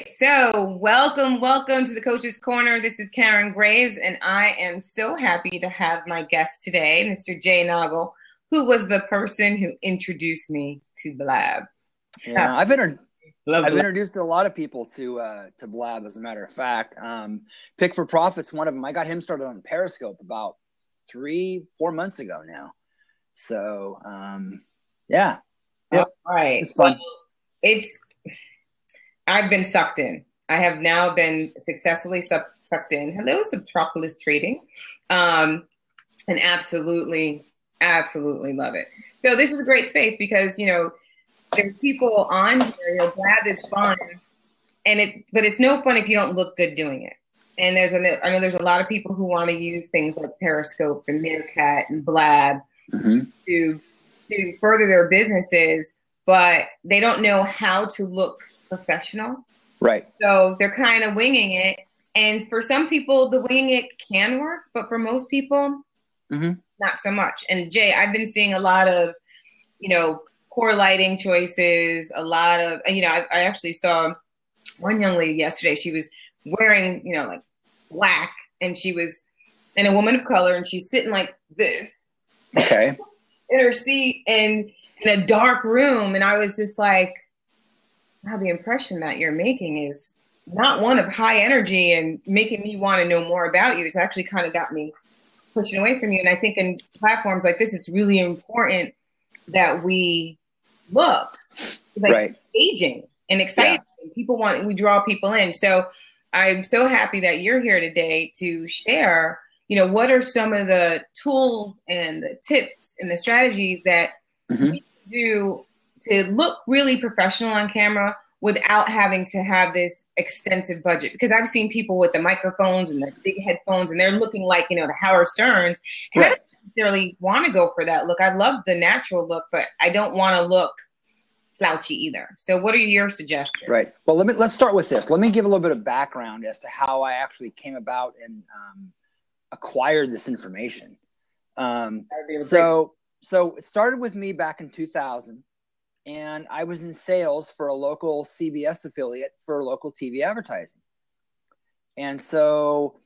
So, welcome to the Coach's Corner. This is Karen Graves, and I am so happy to have my guest today, Mr. Jay Noggle, who was the person who introduced me to Blab. Yeah, Love I've Blab. introduced a lot of people to Blab. As a matter of fact, Pick for Profit's one of them. I got him started on Periscope about 3-4 months ago now. So yeah, All yep, right. it's Well, fun. it's I've been sucked in. I have now been successfully sucked in. Hello, Subtropolis Trading, and absolutely love it. So this is a great space because there's people on here. Blab is fun, but it's no fun if you don't look good doing it. And I know there's a lot of people who want to use things like Periscope and Meerkat and Blab Mm-hmm. to further their businesses, but they don't know how to look professional. Right. So they're kind of winging it. And for some people, the winging it can work, but for most people, Mm-hmm. not so much. And Jay, I've been seeing a lot of, poor lighting choices, a lot of, I actually saw one young lady yesterday. She was wearing, like black, and she was and a woman of color, and she's sitting like this Okay. in her seat and in a dark room. And I was just like, wow, the impression that you're making is not one of high energy and making me want to know more about you. It's actually kind of got me pushing away from you. And I think in platforms like this, it's really important that we look like Right. engaging and Yeah. exciting. We draw people in. So I'm so happy that you're here today to share, what are some of the tools and the tips and the strategies that Mm-hmm. we do to look really professional on camera without having to have this extensive budget. Because I've seen people with the microphones and the big headphones, and they're looking like, the Howard Sterns. And I Right. don't necessarily want to go for that look. I love the natural look, but I don't want to look slouchy either. So what are your suggestions? Right. Well, let's start with this. Let me give a little bit of background as to how I actually came about and acquired this information. So it started with me back in 2000, and I was in sales for a local CBS affiliate for local TV advertising. And so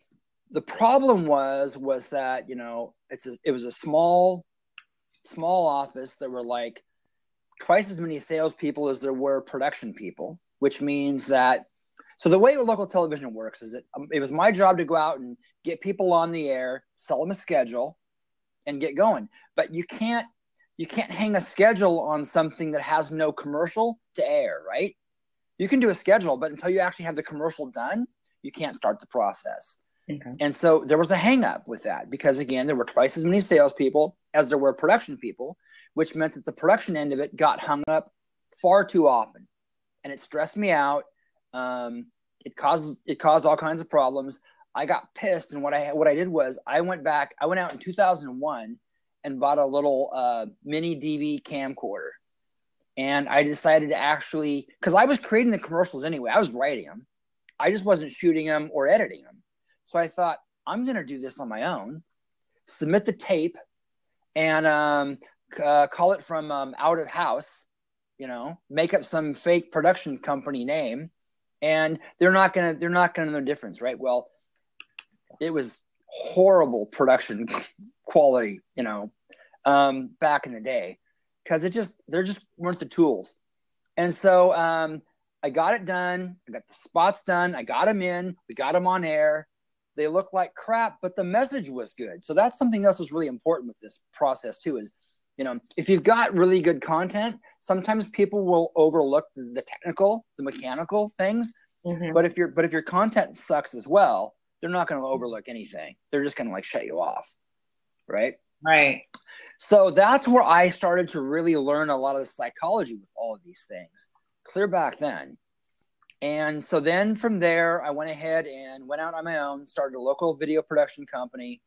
the problem was that it was a small office. There were like twice as many salespeople as there were production people, which means that. So the way local television works is it was my job to go out and get people on the air, sell them a schedule, and get going. But you can't hang a schedule on something that has no commercial to air, right? You can do a schedule, but until you actually have the commercial done, you can't start the process. Okay. And so there was a hang up with that because, again, there were twice as many salespeople as there were production people, which meant that the production end of it got hung up far too often. And it stressed me out. It caused all kinds of problems. I got pissed. And what I did was I went out in 2001 and bought a little mini DV camcorder. And I decided to actually, because I was creating the commercials anyway, I was writing them. I just wasn't shooting them or editing them. So I thought, I'm going to do this on my own, submit the tape, and call it from out of house, make up some fake production company name, and they're not going to know the difference, right? Well, it was horrible production quality, back in the day, because there just weren't the tools. And so I got it done. I got the spots done. I got them in. We got them on air. They looked like crap, but the message was good. So that's something else that's really important with this process too, is, if you've got really good content, sometimes people will overlook the technical, the mechanical things. Mm-hmm. But if your content sucks as well, they're not going to overlook anything. They're just going to like shut you off. Right. Right. So that's where I started to really learn a lot of the psychology with all of these things, clear back then. And so then from there, I went ahead and went out on my own, started a local video production company,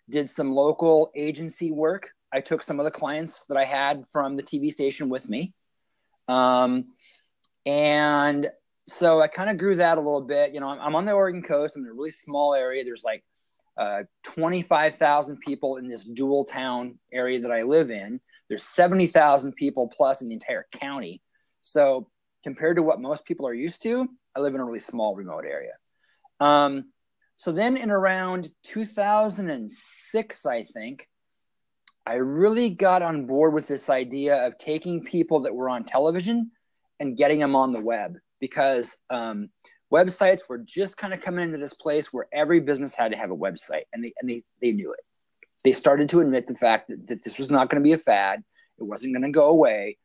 did some local agency work. I took some of the clients that I had from the TV station with me. And so I kind of grew that a little bit. I'm on the Oregon coast. I'm in a really small area. There's like 25,000 people in this dual town area that I live in. There's 70,000 people plus in the entire county. So compared to what most people are used to. I live in a really small remote area. So then in around 2006, I think, I really got on board with this idea of taking people that were on television and getting them on the web, because websites were just kind of coming into this place where every business had to have a website, and they knew it. They started to admit the fact that this was not going to be a fad. It wasn't going to go away.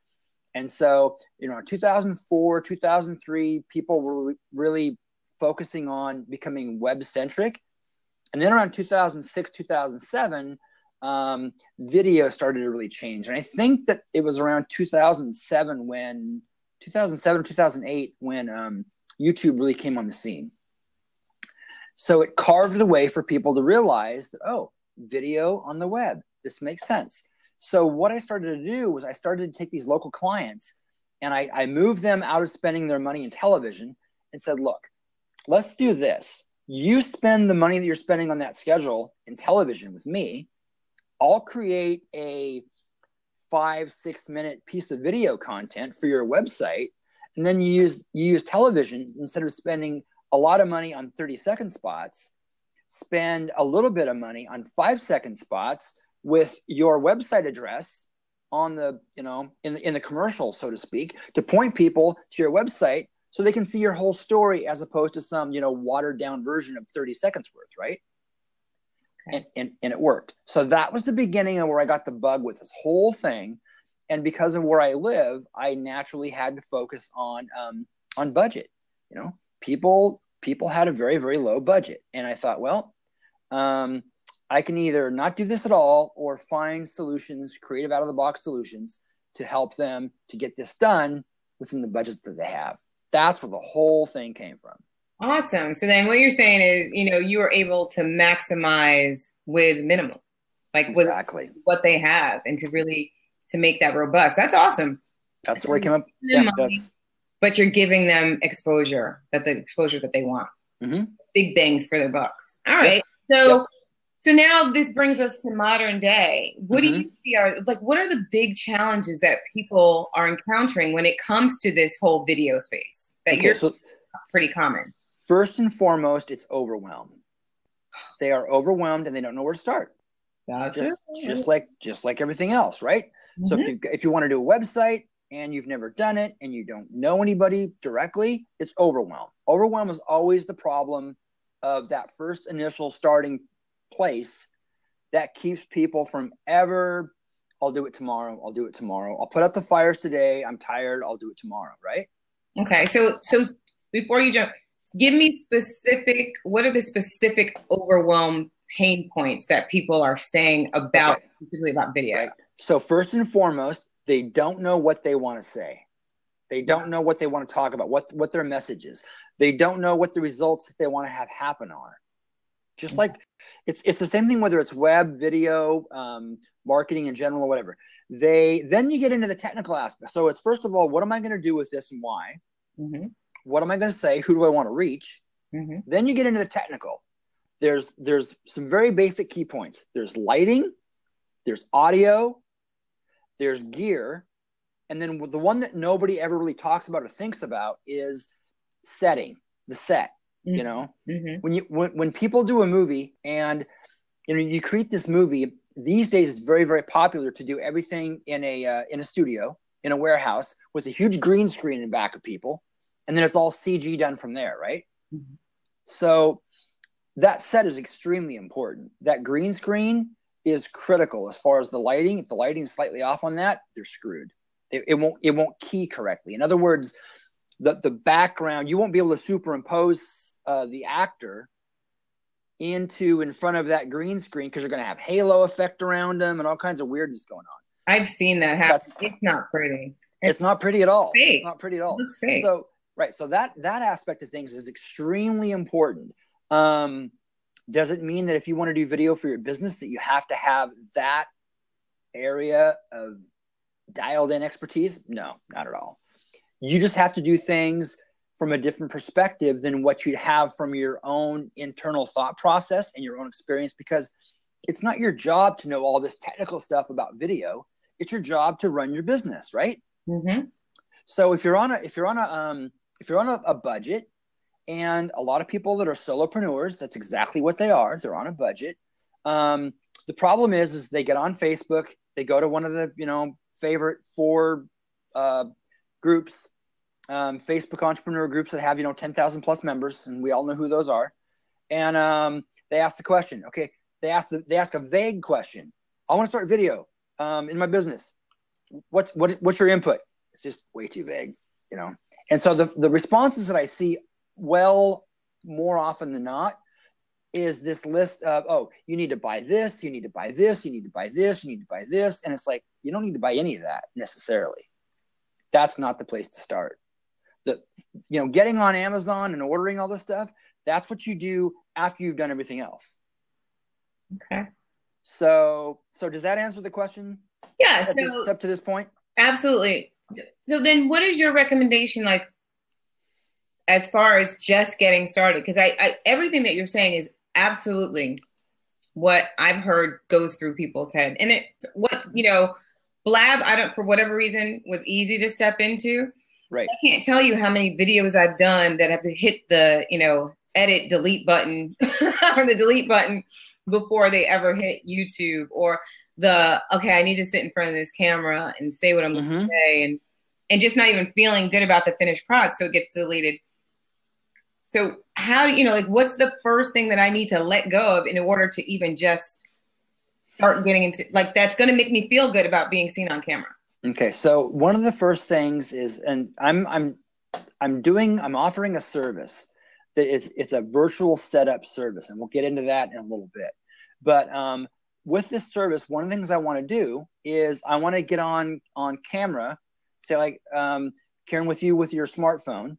And so, in 2004, 2003, people were really focusing on becoming web-centric. And then around 2006, 2007, video started to really change. And I think that it was around 2007 or 2008 when YouTube really came on the scene. So it carved the way for people to realize that, oh, video on the web, this makes sense. So what I started to do was I started to take these local clients and I moved them out of spending their money in television and said, look, let's do this. You spend the money that you're spending on that schedule in television with me. I'll create a 5-6 minute piece of video content for your website. And then you use television instead of spending a lot of money on 30-second spots. Spend a little bit of money on 5-second spots with your website address on the, in the commercial, so to speak, to point people to your website so they can see your whole story as opposed to some, watered down version of 30 seconds worth, right? Okay. And it worked. So that was the beginning of where I got the bug with this whole thing. And because of where I live, I naturally had to focus on budget. People had a very, very low budget. And I thought, well, I can either not do this at all or find solutions, creative out of the box solutions to help them to get this done within the budget that they have. That's where the whole thing came from. Awesome. So then what you're saying is, you were able to maximize with minimal, like exactly with what they have, and to make that robust. That's awesome. That's where it came up. Yeah, but you're giving them exposure that they want. Mm-hmm. Big bangs for their bucks. All right. Yep. So now this brings us to modern day. What do you see what are the big challenges that people are encountering when it comes to this whole video space so pretty common? First and foremost, it's overwhelmed. They are overwhelmed and they don't know where to start. Just like everything else, right? Mm-hmm. So if you want to do a website and you've never done it and you don't know anybody directly, it's overwhelm. Overwhelm is always the problem of that first initial starting place that keeps people from ever, I'll do it tomorrow. I'll put out the fires today. I'm tired. I'll do it tomorrow. Right? Okay. So before you jump, give me what are the specific overwhelm pain points that people are saying specifically about video? Right. So first and foremost, they don't know what they want to say. They don't know what they want to talk about, what their message is. They don't know what the results that they want to have happen are. Just like it's the same thing, whether it's web, video, marketing in general, or whatever. Then you get into the technical aspect. So it's, first of all, what am I going to do with this and why? Mm-hmm. What am I going to say? Who do I want to reach? Mm-hmm. Then you get into the technical. There's some very basic key points. There's lighting, there's audio, there's gear, and then the one that nobody ever really talks about or thinks about is setting, the set. Mm-hmm. When people do a movie and you create this movie, these days it's very, very popular to do everything in a studio, in a warehouse with a huge green screen in back of people, and then it's all CG done from there, right? Mm-hmm. So that set is extremely important. That green screen is critical as far as the lighting. If the lighting is slightly off on that, they're screwed. It won't key correctly. In other words, the background, you won't be able to superimpose the actor in front of that green screen because you're going to have halo effect around them and all kinds of weirdness going on. I've seen that happen. It's not pretty. It's not pretty at all. Fake. It's not pretty at all. It's fake. So that aspect of things is extremely important. Does it mean that if you want to do video for your business that you have to have that area of dialed in expertise? No, not at all. You just have to do things from a different perspective than what you'd have from your own internal thought process and your own experience, because it's not your job to know all this technical stuff about video. It's your job to run your business, right? Mm-hmm. So if you're on a budget, and a lot of people that are solopreneurs, that's exactly what they are. They're on a budget. The problem is they get on Facebook, they go to one of the, favorite 4 groups, Facebook entrepreneur groups that have, 10,000 plus members, and we all know who those are. And they ask the question. Okay, they ask a vague question. I want to start a video in my business. What's your input? It's just way too vague, And so the responses that I see, well, more often than not, is this list of, oh, you need to buy this, you need to buy this, you need to buy this, you need to buy this. And it's like, you don't need to buy any of that necessarily. That's not the place to start. Getting on Amazon and ordering all this stuff, that's what you do after you've done everything else. Okay. So does that answer the question? Yeah. Up to this point? Absolutely. So then what is your recommendation, like, as far as just getting started? Because I everything that you're saying is absolutely what I've heard goes through people's head. And Blab, for whatever reason, was easy to step into. Right. I can't tell you how many videos I've done that have to hit the, edit, delete button or the delete button before they ever hit YouTube, or I need to sit in front of this camera and say what I'm going to say, and just not even feeling good about the finished product. So it gets deleted. So how, what's the first thing that I need to let go of in order to even just start getting into, that's going to make me feel good about being seen on camera? Okay. So one of the first things is, and I'm offering a service that it's a virtual setup service, and we'll get into that in a little bit. But with this service, one of the things I want to do is I want to get on camera, say like Karen, with you with your smartphone,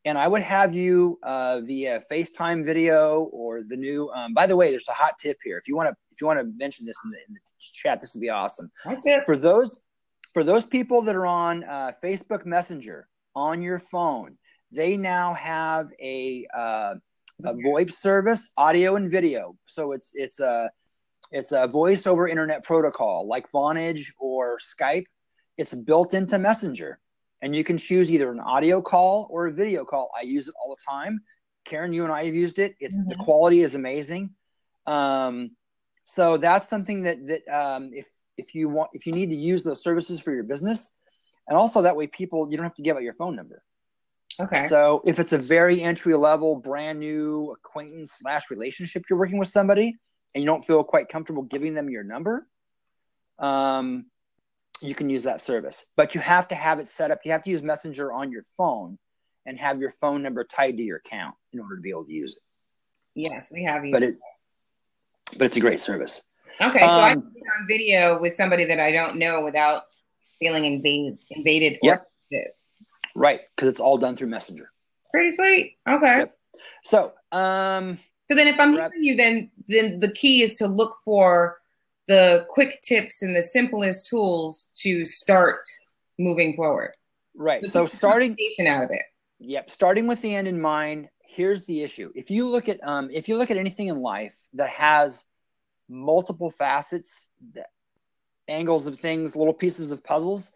and I would have you via FaceTime video or the new. By the way, there's a hot tip here. If you want to mention this in the chat, this would be awesome. That's it. For those people that are on Facebook Messenger on your phone, they now have a VoIP service, audio and video. So it's a voice over internet protocol like Vonage or Skype. It's built into Messenger, and you can choose either an audio call or a video call. I use it all the time. Karen, you and I have used it. The quality is amazing. So that's something that if you need to use those services for your business, and also that way you don't have to give out your phone number. Okay. So if it's a very entry level, brand new acquaintance / relationship you're working with somebody, and you don't feel quite comfortable giving them your number, you can use that service. But you have to have it set up. You have to use Messenger on your phone and have your phone number tied to your account in order to be able to use it. Yes, we have. But it's a great service. Okay, so I can be on video with somebody that I don't know without feeling invaded. Yep. Right, because it's all done through Messenger. Pretty sweet. Okay. Yep. So, so then if I'm hearing you, then the key is to look for the quick tips and the simplest tools to start moving forward. Right. So starting out of it. Yep. Starting with the end in mind. Here's the issue. If you look at anything in life that has multiple facets, angles of things, little pieces of puzzles,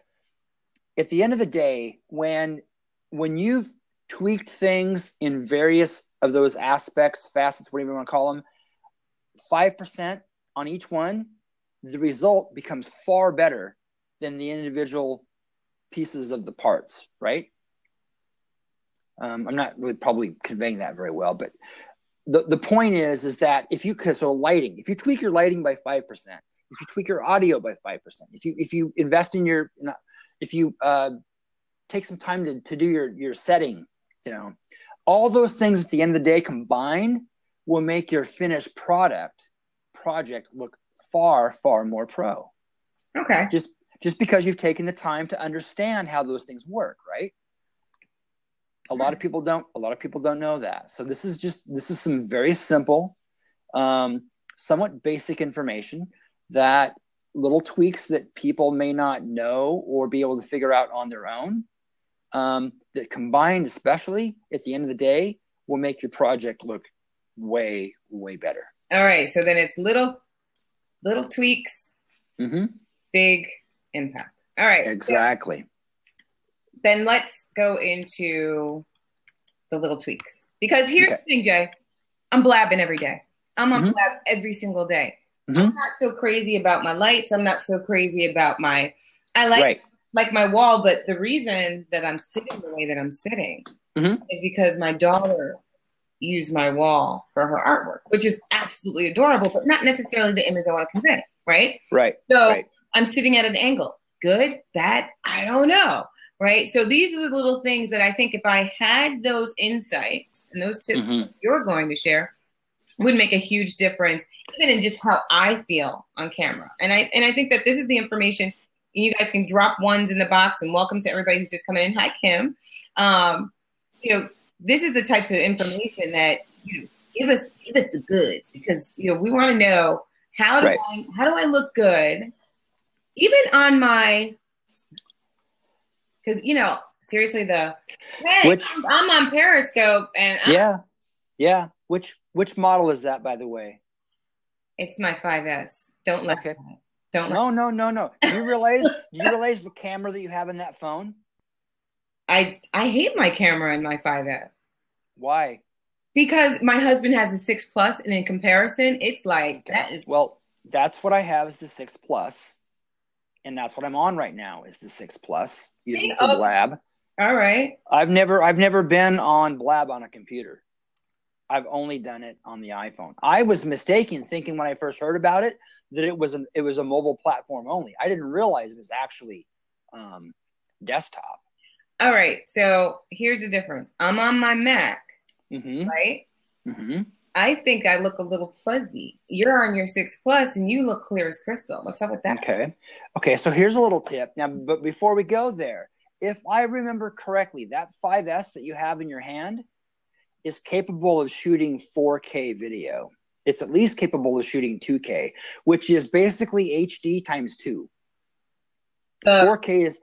at the end of the day, when you've tweaked things in various of those aspects, facets, whatever you want to call them, 5% on each one, the result becomes far better than the individual pieces of the parts, right? I'm not really probably conveying that very well, but the point is that if you tweak your lighting by 5%, if you tweak your audio by 5%, if you invest in if you take some time to do your setting, all those things at the end of the day combined will make your finished project look far, far more pro. Okay. Just because you've taken the time to understand how those things work, right? A lot of people don't know that. So this is some very simple, somewhat basic information, that little tweaks that people may not know or be able to figure out on their own, that combined, especially at the end of the day, will make your project look way, way better. All right. So then it's little tweaks, big impact. All right. Exactly. then let's go into the little tweaks. Because here's the thing, Jay. I'm blabbing every day. I'm on blab every single day. I'm not so crazy about my lights. I'm not so crazy about I like my wall, but the reason that I'm sitting the way that I'm sitting is because my daughter used my wall for her artwork, which is absolutely adorable, but not necessarily the image I want to convey, right? Right. So I'm sitting at an angle. Good, bad, I don't know, right? So these are the little things that I think if I had those insights and those tips you're going to share would make a huge difference, even in just how I feel on camera. And I think that this is the information. You guys can drop ones in the box, and welcome to everybody who's just coming in. Hi, Kim. This is the types of information that give us the goods, because we want to know how do I look good, even on my, because seriously I'm on Periscope and which model is that, by the way? It's my 5S. Don't let No. Do you realize the camera that you have in that phone? I hate my camera in my 5S. Why? Because my husband has a 6 Plus, and in comparison, it's like that is. Well, that's what I have is the 6 Plus, and that's what I'm on right now is the 6 Plus using for Blab. All right. I've never been on Blab on a computer. I've only done it on the iPhone. I was mistaken thinking when I first heard about it that it was a mobile platform only. I didn't realize it was actually desktop. All right. So here's the difference. I'm on my Mac, right? I think I look a little fuzzy. You're on your 6 Plus and you look clear as crystal. What's up with that? Okay. So here's a little tip. Now, but before we go there, if I remember correctly, that 5S that you have in your hand is capable of shooting 4K video. It's at least capable of shooting 2K, which is basically HD times 2. 4K is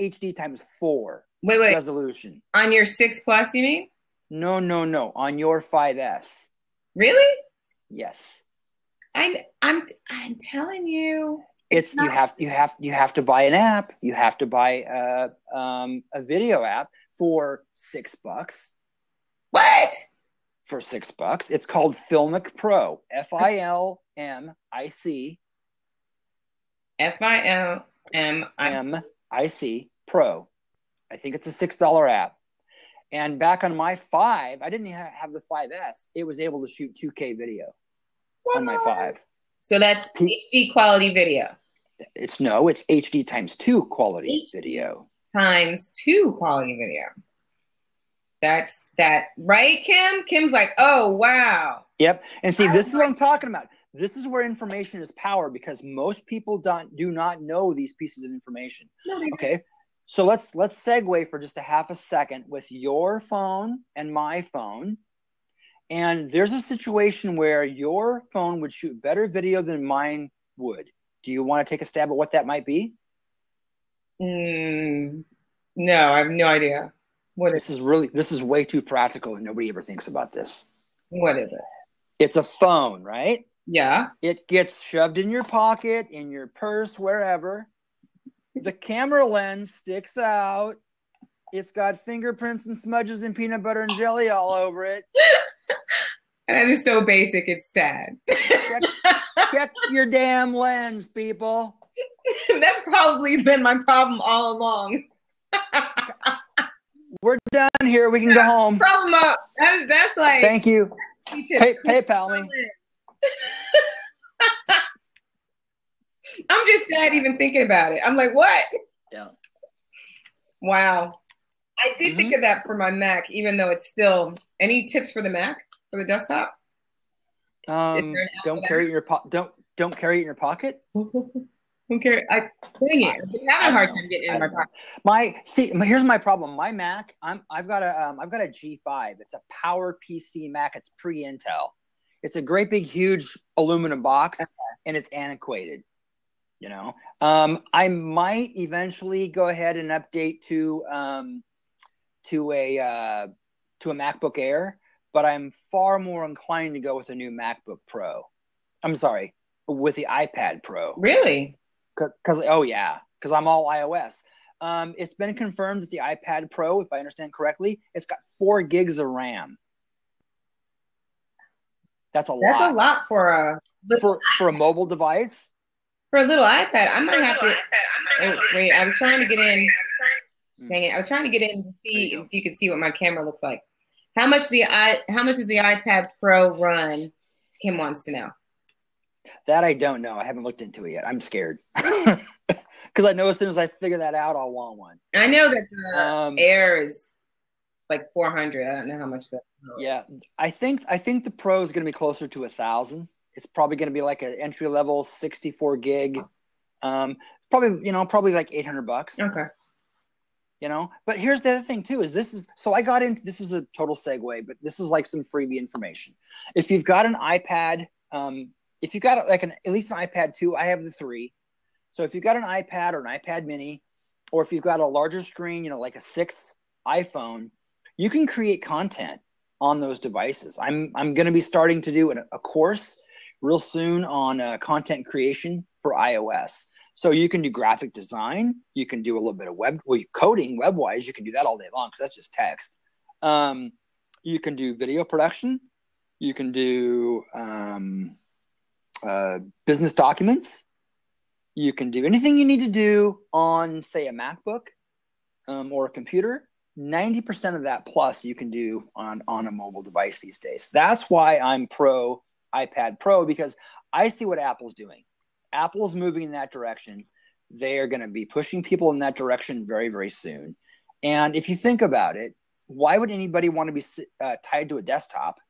HD times 4 resolution. On your 6 Plus, you mean? No. On your 5S. Really? Yes. I'm telling you. You have to buy an app. You have to buy a video app for $6. What? For $6. It's called Filmic Pro. FILMIC. FILMIC Pro. I think it's a $6 app. And back on my 5, I didn't have the 5S. It was able to shoot 2K video on my 5. So that's HD quality video. It's HD times 2 quality video. Times 2 quality video. That's that, right, Kim? Kim's like, oh, wow. Yep. And see, this is what I'm talking about. This is where information is power, because most people do not know these pieces of information. Okay. So let's segue for just a half a second with your phone and my phone. And there's a situation where your phone would shoot better video than mine would. Do you want to take a stab at what that might be? No, I have no idea. This is way too practical and nobody ever thinks about this. What is it? It's a phone, right? Yeah. It gets shoved in your pocket, in your purse, wherever. The camera lens sticks out. It's got fingerprints and smudges and peanut butter and jelly all over it. That is so basic, it's sad. Check your damn lens, people. That's probably been my problem all along. We're done here. We can go home. Problem up. That's like. Thank you. PayPal me. I'm just sad even thinking about it. I'm like, what? Yeah. Wow. I did think of that for my Mac, even though it's still. Any tips for the Mac, for the desktop? Don't carry it in your Don't carry it in your pocket. Okay, dang it! I'm having a hard time getting it in my pocket. Here's my problem. My Mac, I've got a G5. It's a Power PC Mac. It's pre-Intel. It's a great big huge aluminum box, and it's antiquated. I might eventually go ahead and update to a MacBook Air, but I'm far more inclined to go with a new MacBook Pro. I'm sorry, with the iPad Pro. Really? Because I'm all iOS. It's been confirmed that the iPad Pro, if I understand correctly, it's got 4 gigs of RAM. That's a lot. That's a lot for a mobile device. For a little iPad. I might have to. Oh, wait, I was trying to get in. Dang it! I was trying to get in to see if you could see what my camera looks like. How much does the iPad Pro run? Kim wants to know. That I don't know. I haven't looked into it yet. I'm scared because I know as soon as I figure that out, I'll want one. I know that the Air is like 400. I don't know how much that. Yeah, I think the Pro is going to be closer to 1,000. It's probably going to be like an entry level 64 gig. Probably like $800. Okay. But here's the other thing too, this is a total segue, but this is like some freebie information. If you've got an iPad, if you've got at least an iPad 2, I have the 3. So if you've got an iPad or an iPad mini, or if you've got a larger screen, like a 6 iPhone, you can create content on those devices. I'm going to be starting to do a course real soon on content creation for iOS. So you can do graphic design. You can do a little bit of coding web-wise. You can do that all day long because that's just text. You can do video production. You can do business documents. You can do anything you need to do on, say, a MacBook or a computer. 90% of that plus you can do on a mobile device these days. That's why I'm pro iPad Pro, because I see what Apple's doing. Apple's moving in that direction. They are going to be pushing people in that direction very, very soon. And if you think about it, why would anybody want to be tied to a desktop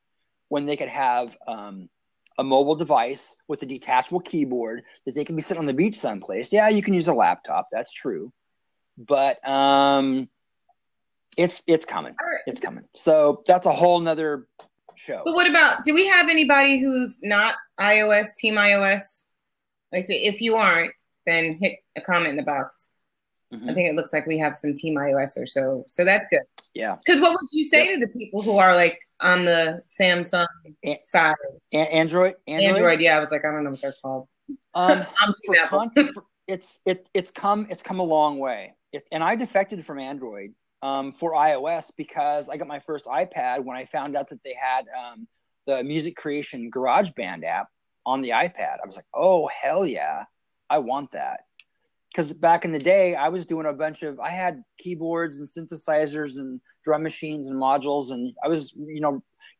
when they could have a mobile device with a detachable keyboard that they can be sitting on the beach someplace? Yeah, you can use a laptop. That's true. But it's coming. It's coming. So that's a whole nother show. But what about, do we have anybody who's not iOS, Team iOS? Like, if you aren't, then hit a comment in the box. Mm-hmm. I think it looks like we have some Team iOS or so. So that's good. Yeah. Because what would you say to the people who are like on the Samsung side? Android? Yeah, I was like, I don't know what they're called. It's come a long way. And I defected from Android for iOS because I got my first iPad when I found out that they had the music creation GarageBand app on the iPad. I was like, oh, hell yeah, I want that. Because back in the day, I was doing I had keyboards and synthesizers and drum machines and modules, and I was,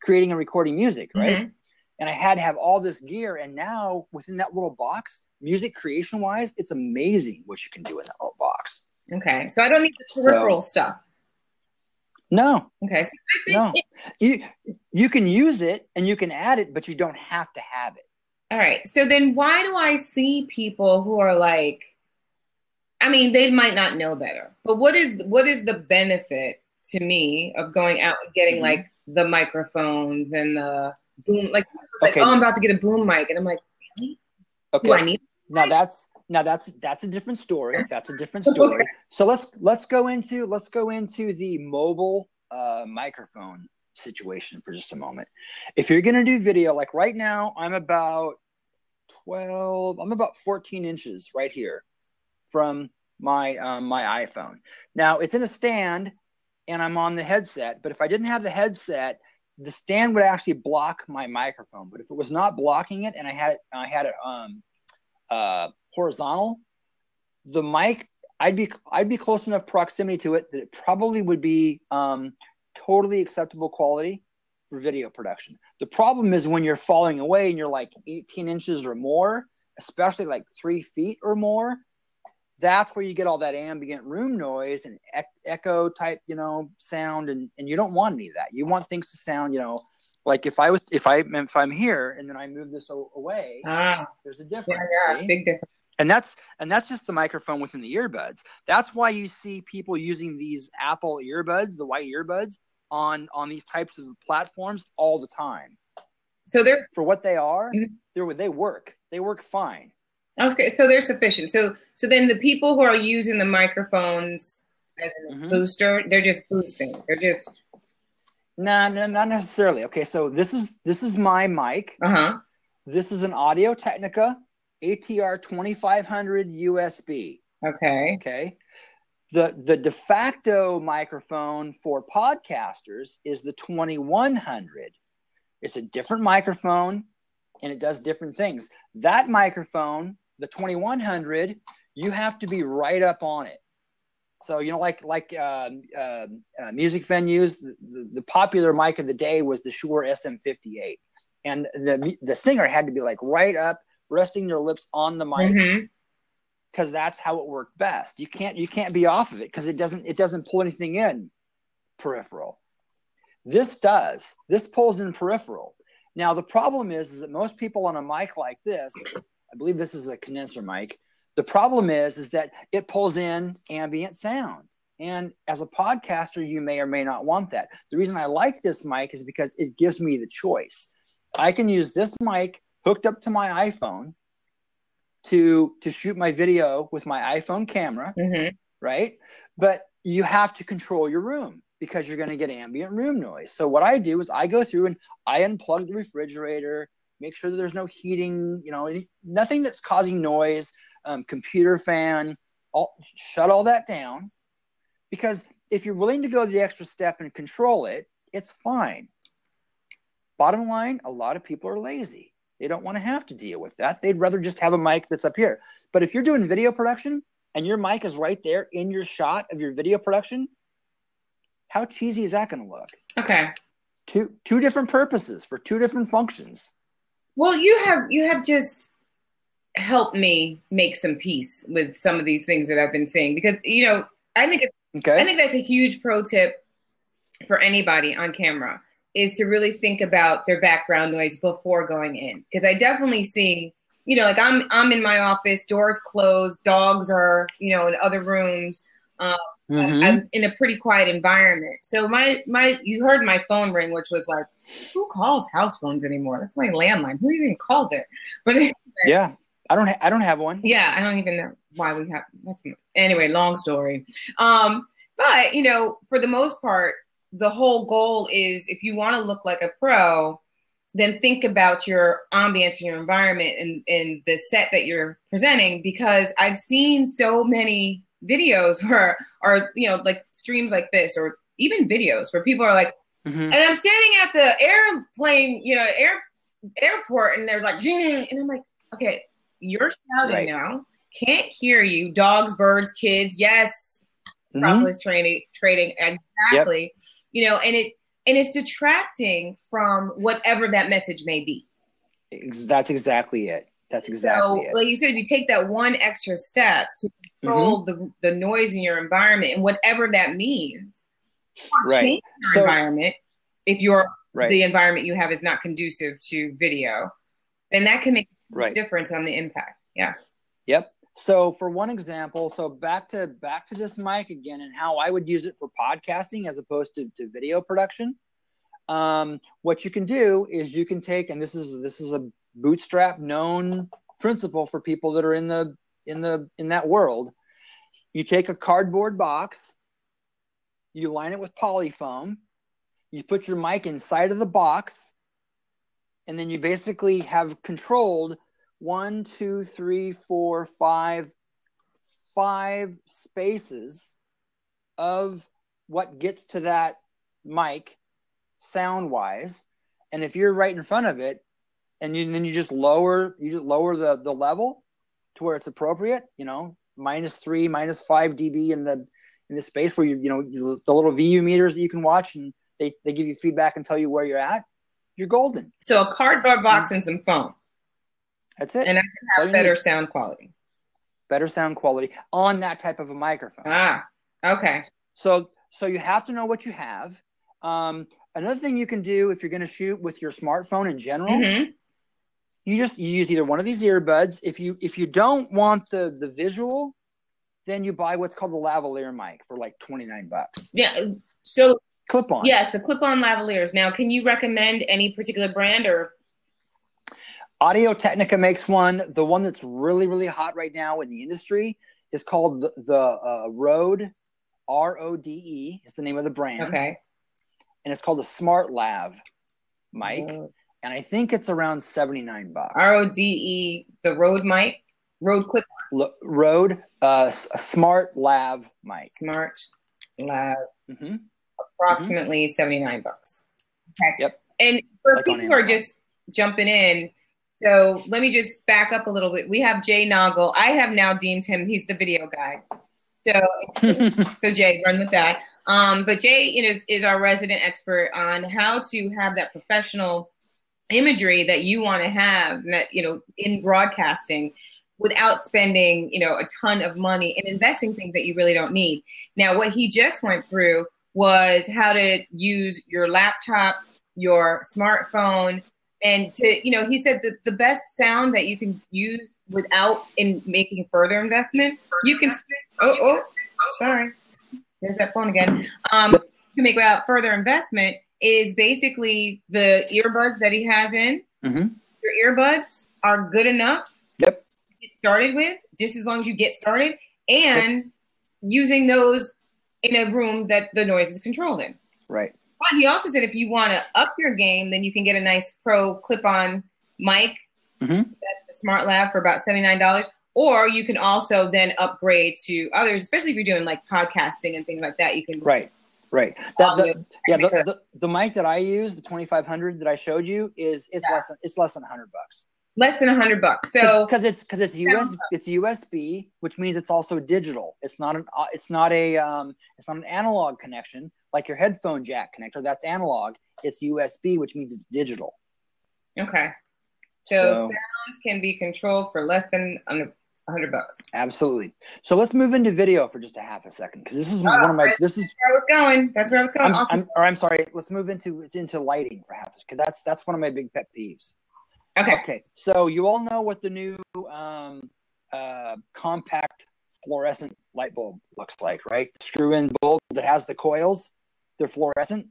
creating and recording music, right? Mm-hmm. And I had to have all this gear. And now within that little box, music creation wise, it's amazing what you can do in that little box. Okay. So I don't need the peripheral stuff. No. Okay. So no. You can use it and you can add it, but you don't have to have it. All right. So then why do I see people who are like, I mean, they might not know better, but what is the benefit to me of going out and getting like the microphones and the boom? Like, oh, I'm about to get a boom mic. And I'm like, really? Okay. Do I need it? Now that's a different story. That's a different story. Okay. So let's go into the mobile microphone situation for just a moment. If you're going to do video, like right now, I'm about 14 inches right here from my iPhone. Now it's in a stand and I'm on the headset, but if I didn't have the headset, the stand would actually block my microphone. But if it was not blocking it and I had it horizontal, the mic, I'd be close enough proximity to it that it probably would be totally acceptable quality for video production. The problem is when you're falling away and you're like 18 inches or more, especially like 3 feet or more, that's where you get all that ambient room noise and echo type, sound, and you don't want any of that. You want things to sound, like if I'm here and then I move this away, there's a difference. Yeah, big difference. And that's just the microphone within the earbuds. That's why you see people using these Apple earbuds, the white earbuds, on these types of platforms all the time. So they're, for what they are, they work. They work fine. Okay, so they're sufficient. So then the people who are using the microphones as a booster, they're just boosting. They're just No, not necessarily. Okay, so this is my mic. This is an Audio Technica ATR 2500 USB. Okay. Okay. The de facto microphone for podcasters is the 2100. It's a different microphone and it does different things. That microphone, the 2100, you have to be right up on it. So, you know, like music venues, the popular mic of the day was the Shure SM58. And the singer had to be like right up, resting their lips on the mic, because that's how it worked best. You can't be off of it because it doesn't pull anything in peripheral. This does. This pulls in peripheral. Now, the problem is that most people on a mic like this, I believe this is a condenser mic, the problem is that it pulls in ambient sound. And as a podcaster, you may or may not want that. The reason I like this mic is because it gives me the choice. I can use this mic hooked up to my iPhone to shoot my video with my iPhone camera, right? But you have to control your room because you're going to get ambient room noise. So what I do is I go through and I unplug the refrigerator, make sure that there's no heating, you know, nothing that's causing noise, computer fan, shut all that down. Because if you're willing to go the extra step and control it, it's fine. Bottom line, a lot of people are lazy. They don't want to have to deal with that. They'd rather just have a mic that's up here. But if you're doing video production and your mic is right there in your shot of your video production, how cheesy is that going to look? Okay. Two different purposes for two different functions. Well, you have just helped me make some peace with some of these things that I've been saying, because, you know, I think that's a huge pro tip for anybody on camera, is to really think about their background noise before going in. Because I definitely see, you know, like I'm in my office, doors closed, dogs are, you know, in other rooms. I'm in a pretty quiet environment. So you heard my phone ring, which was like, who calls house phones anymore? That's my landline. Who even called it? But anyway, yeah, I don't have one. Yeah, I don't even know why we have. Anyway, long story. But you know, for the most part, the whole goal is, if you want to look like a pro, then think about your ambience and your environment and the set that you're presenting. Because I've seen so many videos where, or, you know, like streams like this, or even videos where people are like, and I'm standing at the airplane, you know, airport, and they're like, and I'm like, okay, you're shouting now, can't hear you, dogs, birds, kids, yes, probably trading exactly, you know, and it's detracting from whatever that message may be. That's exactly it. That's exactly it. Like you said, if you take that one extra step to control the noise in your environment, and whatever that means, change your environment. If the environment you have is not conducive to video, then that can make a difference on the impact. Yeah. Yep. So for one example, so back to this mic again, and how I would use it for podcasting as opposed to video production. What you can do is you can take, and this is a bootstrap known principle for people that are in that world. You take a cardboard box, you line it with polyfoam, you put your mic inside of the box, and then you basically have controlled 1, 2, 3, 4, 5 spaces of what gets to that mic sound wise. And if you're right in front of it, and then you just lower the level to where it's appropriate, you know, -3, -5 dB in the space where the little VU meters that you can watch, and they give you feedback and tell you where you're at, you're golden. So a cardboard box and some foam. That's it. And I can have better sound quality. Better sound quality on that type of a microphone. Okay. So you have to know what you have. Another thing you can do if you're going to shoot with your smartphone in general, you use either one of these earbuds. If you don't want the visual, then you buy what's called the lavalier mic for like $29. Yeah. So clip-on. Yes, the clip-on lavaliers. Now, can you recommend any particular brand or? Audio Technica makes one. The one that's really, really hot right now in the industry is called the Rode, RODE is the name of the brand. Okay. And it's called a Smart Lav mic. And I think it's around $79. RODE, the Rode mic? Rode clip. Rode a smart lav mic. Smart lav. Mm-hmm. Approximately $79. Okay. Yep. And for Like people who are just jumping in, so let me just back up a little bit. We have Jay Noggle. I have now deemed him, he's the video guy. So Jay, run with that. But Jay, is our resident expert on how to have that professional imagery that you want to have, that, in broadcasting, without spending, a ton of money and investing things that you really don't need. Now, what he just went through was how to use your laptop, your smartphone, and to, he said that the best sound that you can use without making further investment, you can, sorry, there's that phone again. You can make without further investment is basically the earbuds that he has in. Mm-hmm. Your earbuds are good enough. Yep. To get started with, just as long as you get started, and using those in a room that the noise is controlled in. Right. But he also said if you want to up your game, then you can get a nice pro clip-on mic. Mm-hmm. That's the Smart Lav for about $79. Or you can also then upgrade to others, especially if you're doing like podcasting and things like that. You can Right. The mic that I use, the 2500 that I showed you, is less than $100. Less than $100. So because it's USB, which means it's also digital. It's not an analog connection like your headphone jack connector. That's analog. It's USB, which means it's digital. Okay. So sounds can be controlled for less than $100. Absolutely. So let's move into video for just a half a second, because this is one of my. This is where we're going. That's where I was going. Awesome. I'm sorry. Let's move into lighting for half, because that's one of my big pet peeves. Okay. So you all know what the new compact fluorescent light bulb looks like, right? Screw-in bulb that has the coils. They're fluorescent.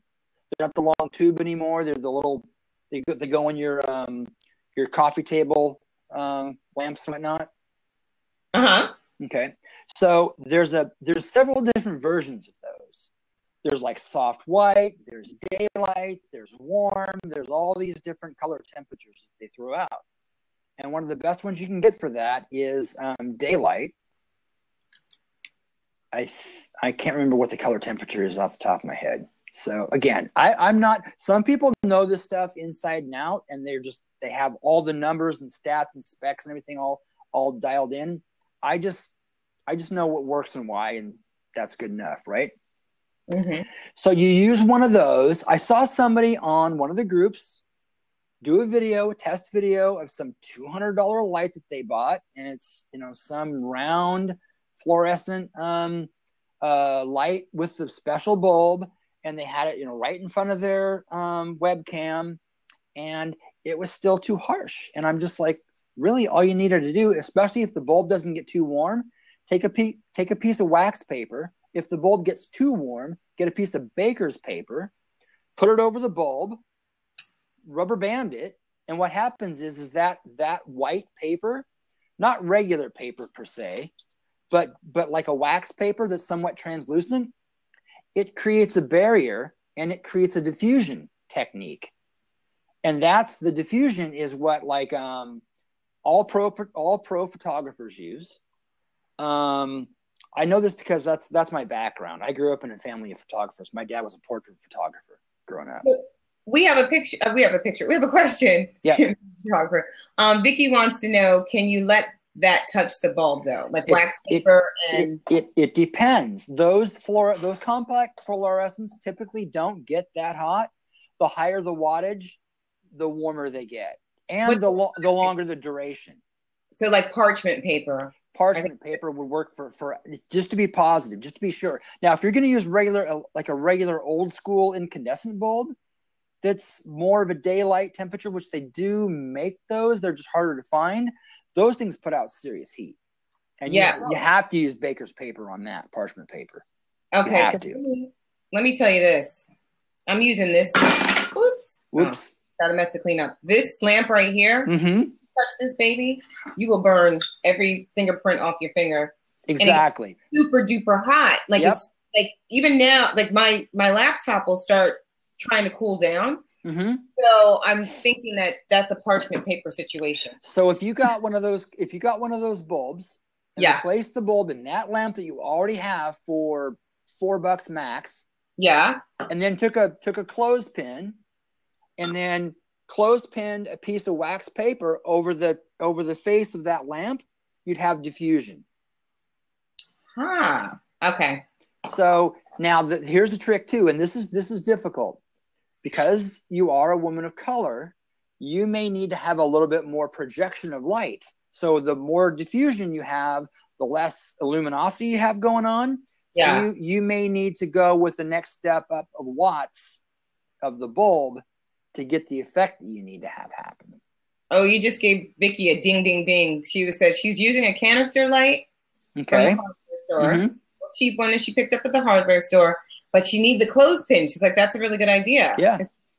They're not the long tube anymore. They're the little. They go in your coffee table lamps and whatnot. Okay. So there's several different versions of those. There's like soft white, there's daylight, there's warm, there's all these different color temperatures that they throw out. And one of the best ones you can get for that is daylight. I can't remember what the color temperature is off the top of my head. So again, I'm not, some people know this stuff inside and out, and they have all the numbers and stats and specs and everything all dialed in. I just know what works and why, and that's good enough, right? Mm-hmm. So you use one of those. I saw somebody on one of the groups do a test video of some $200 light that they bought, and it's some round fluorescent light with the special bulb, and they had it right in front of their webcam, and it was still too harsh. And I'm just like, really, all you needed to do, especially if the bulb doesn't get too warm, take a piece of wax paper. If the bulb gets too warm, get a piece of baker's paper, put it over the bulb, rubber band it, and what happens is that white paper, not regular paper per se, but like a wax paper that's somewhat translucent, it creates a barrier and it creates a diffusion technique. And that's the diffusion is what like all pro photographers use. I know this because that's my background. I grew up in a family of photographers. My dad was a portrait photographer growing up. We have a picture. We have a question. Yeah. Photographer. Vicky wants to know: can you let that touch the bulb though, like wax paper? It depends. Those compact fluorescents typically don't get that hot. The higher the wattage, the warmer they get, and the longer the duration. So like parchment paper. Parchment paper would work for just to be positive, just to be sure. Now, if you're going to use a regular old school incandescent bulb, that's more of a daylight temperature, which they do make those. They're just harder to find. Those things put out serious heat, and you have to use baker's paper on that, parchment paper. Okay, let me tell you this. I'm using this. Whoops. Oh, got a mess to clean up. This lamp right here. Mm-hmm. Touch this baby, you will burn every fingerprint off your finger. Exactly. Super duper hot. Like it's like even now, like my laptop will start trying to cool down, Mm-hmm. So I'm thinking that that's a parchment paper situation. So if you got one of those bulbs and Yeah. replace the bulb in that lamp that you already have for $4 max, Yeah. and then took a clothespin and then clothespinned a piece of wax paper over the face of that lamp, you'd have diffusion. Huh. Okay. So now here's the trick too, and this is difficult. Because you are a woman of color, you may need to have a little bit more projection of light. So the more diffusion you have, the less luminosity you have going on. Yeah. So you may need to go with the next step up of watts of the bulb to get the effect that you need to have happen. Oh, you just gave Vicky a ding, ding, ding. She said she's using a canister light Okay. from the hardware store, Mm-hmm. cheap one that she picked up at the hardware store. But she needs the clothespin. She's like, that's a really good idea. Yeah.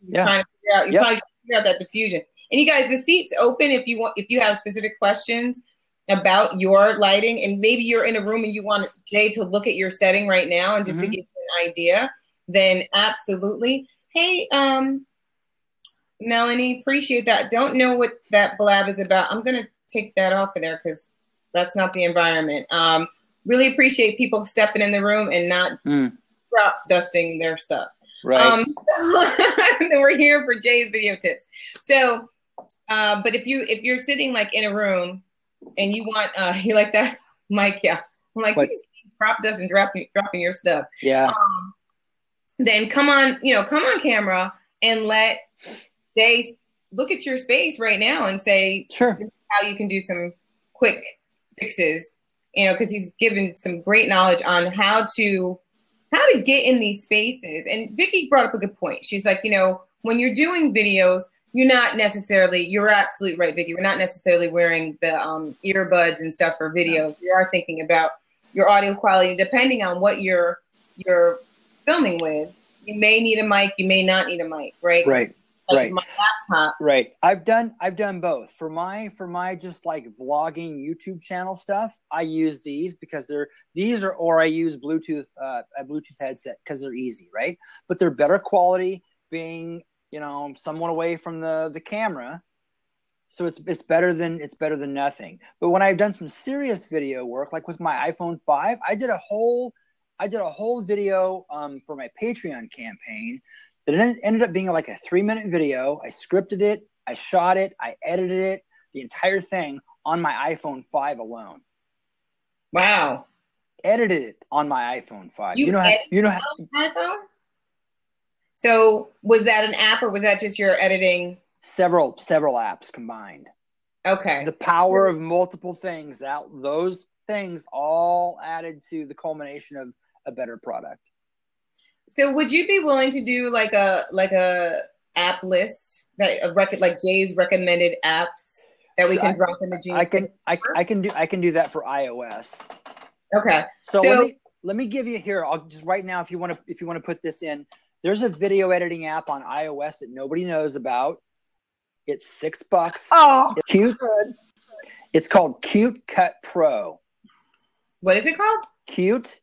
You're trying to figure out, probably trying to figure out that diffusion. And you guys, the seat's open if you have specific questions about your lighting, and maybe you're in a room and you want Jay to look at your setting right now and just to give you an idea, then absolutely. Hey, Melanie, appreciate that. Don't know what that blab is about. I'm gonna take that off of there because that's not the environment. Really appreciate people stepping in the room and not drop dusting their stuff. Right. We're here for Jay's video tips. So, but if you're sitting like in a room and you want, you like that, Mike? Yeah, I'm like, you just prop dust and dropping your stuff. Yeah. Then come on camera and let Jay look at your space right now and say, sure, this is how you can do some quick fixes. Because he's given some great knowledge on how to get in these spaces. And Vicky brought up a good point. She's like, when you're doing videos, you're absolutely right, Vicky. We're not necessarily wearing the earbuds and stuff for videos. You are thinking about your audio quality, depending on what you're filming with. You may need a mic, you may not need a mic, right? Right. Like my laptop. Right. I've done both. For my just like vlogging YouTube channel stuff, I use these because or I use Bluetooth a Bluetooth headset because they're easy, right? But they're better quality, being somewhat away from the camera. So it's better than nothing. But when I've done some serious video work, like with my iPhone 5, I did a whole video for my Patreon campaign. It ended up being like a 3-minute video. I scripted it, I shot it, I edited it, the entire thing on my iPhone 5 alone. Wow. Edited it on my iPhone 5. You know how iPhone? So was that an app or was that just your editing? Several apps combined. Okay. The power of multiple things, those things all added to the culmination of a better product. So would you be willing to do like a app list like Jay's recommended apps that we can drop in the Genius? I can do that for iOS. Okay. So let me give you here. I'll just right now if you want to put this in. There's a video editing app on iOS that nobody knows about. It's $6. Oh, it's cute. It's called Cute Cut Pro. What is it called? Cute,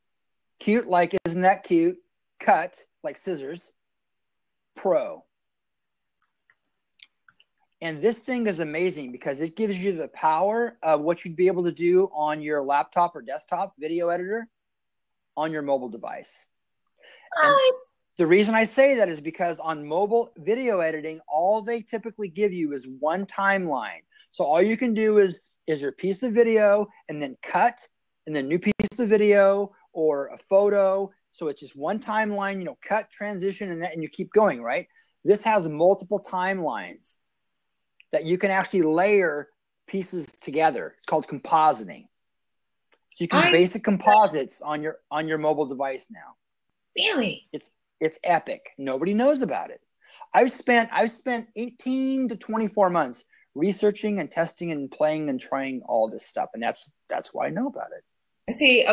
like isn't that cute? Cut, like scissors, Pro. And this thing is amazing because it gives you the power of what you'd be able to do on your laptop or desktop video editor on your mobile device. What? The reason I say that is because on mobile video editing, all they typically give you is one timeline. So all you can do is your piece of video and then cut and then new piece of video or a photo. So it's just one timeline, cut, transition, and you keep going, right? This has multiple timelines that you can actually layer pieces together. It's called compositing. So you can do basic composites on your mobile device now. Really? It's epic. Nobody knows about it. I've spent 18 to 24 months researching and testing and playing and trying all this stuff, and that's why I know about it. See,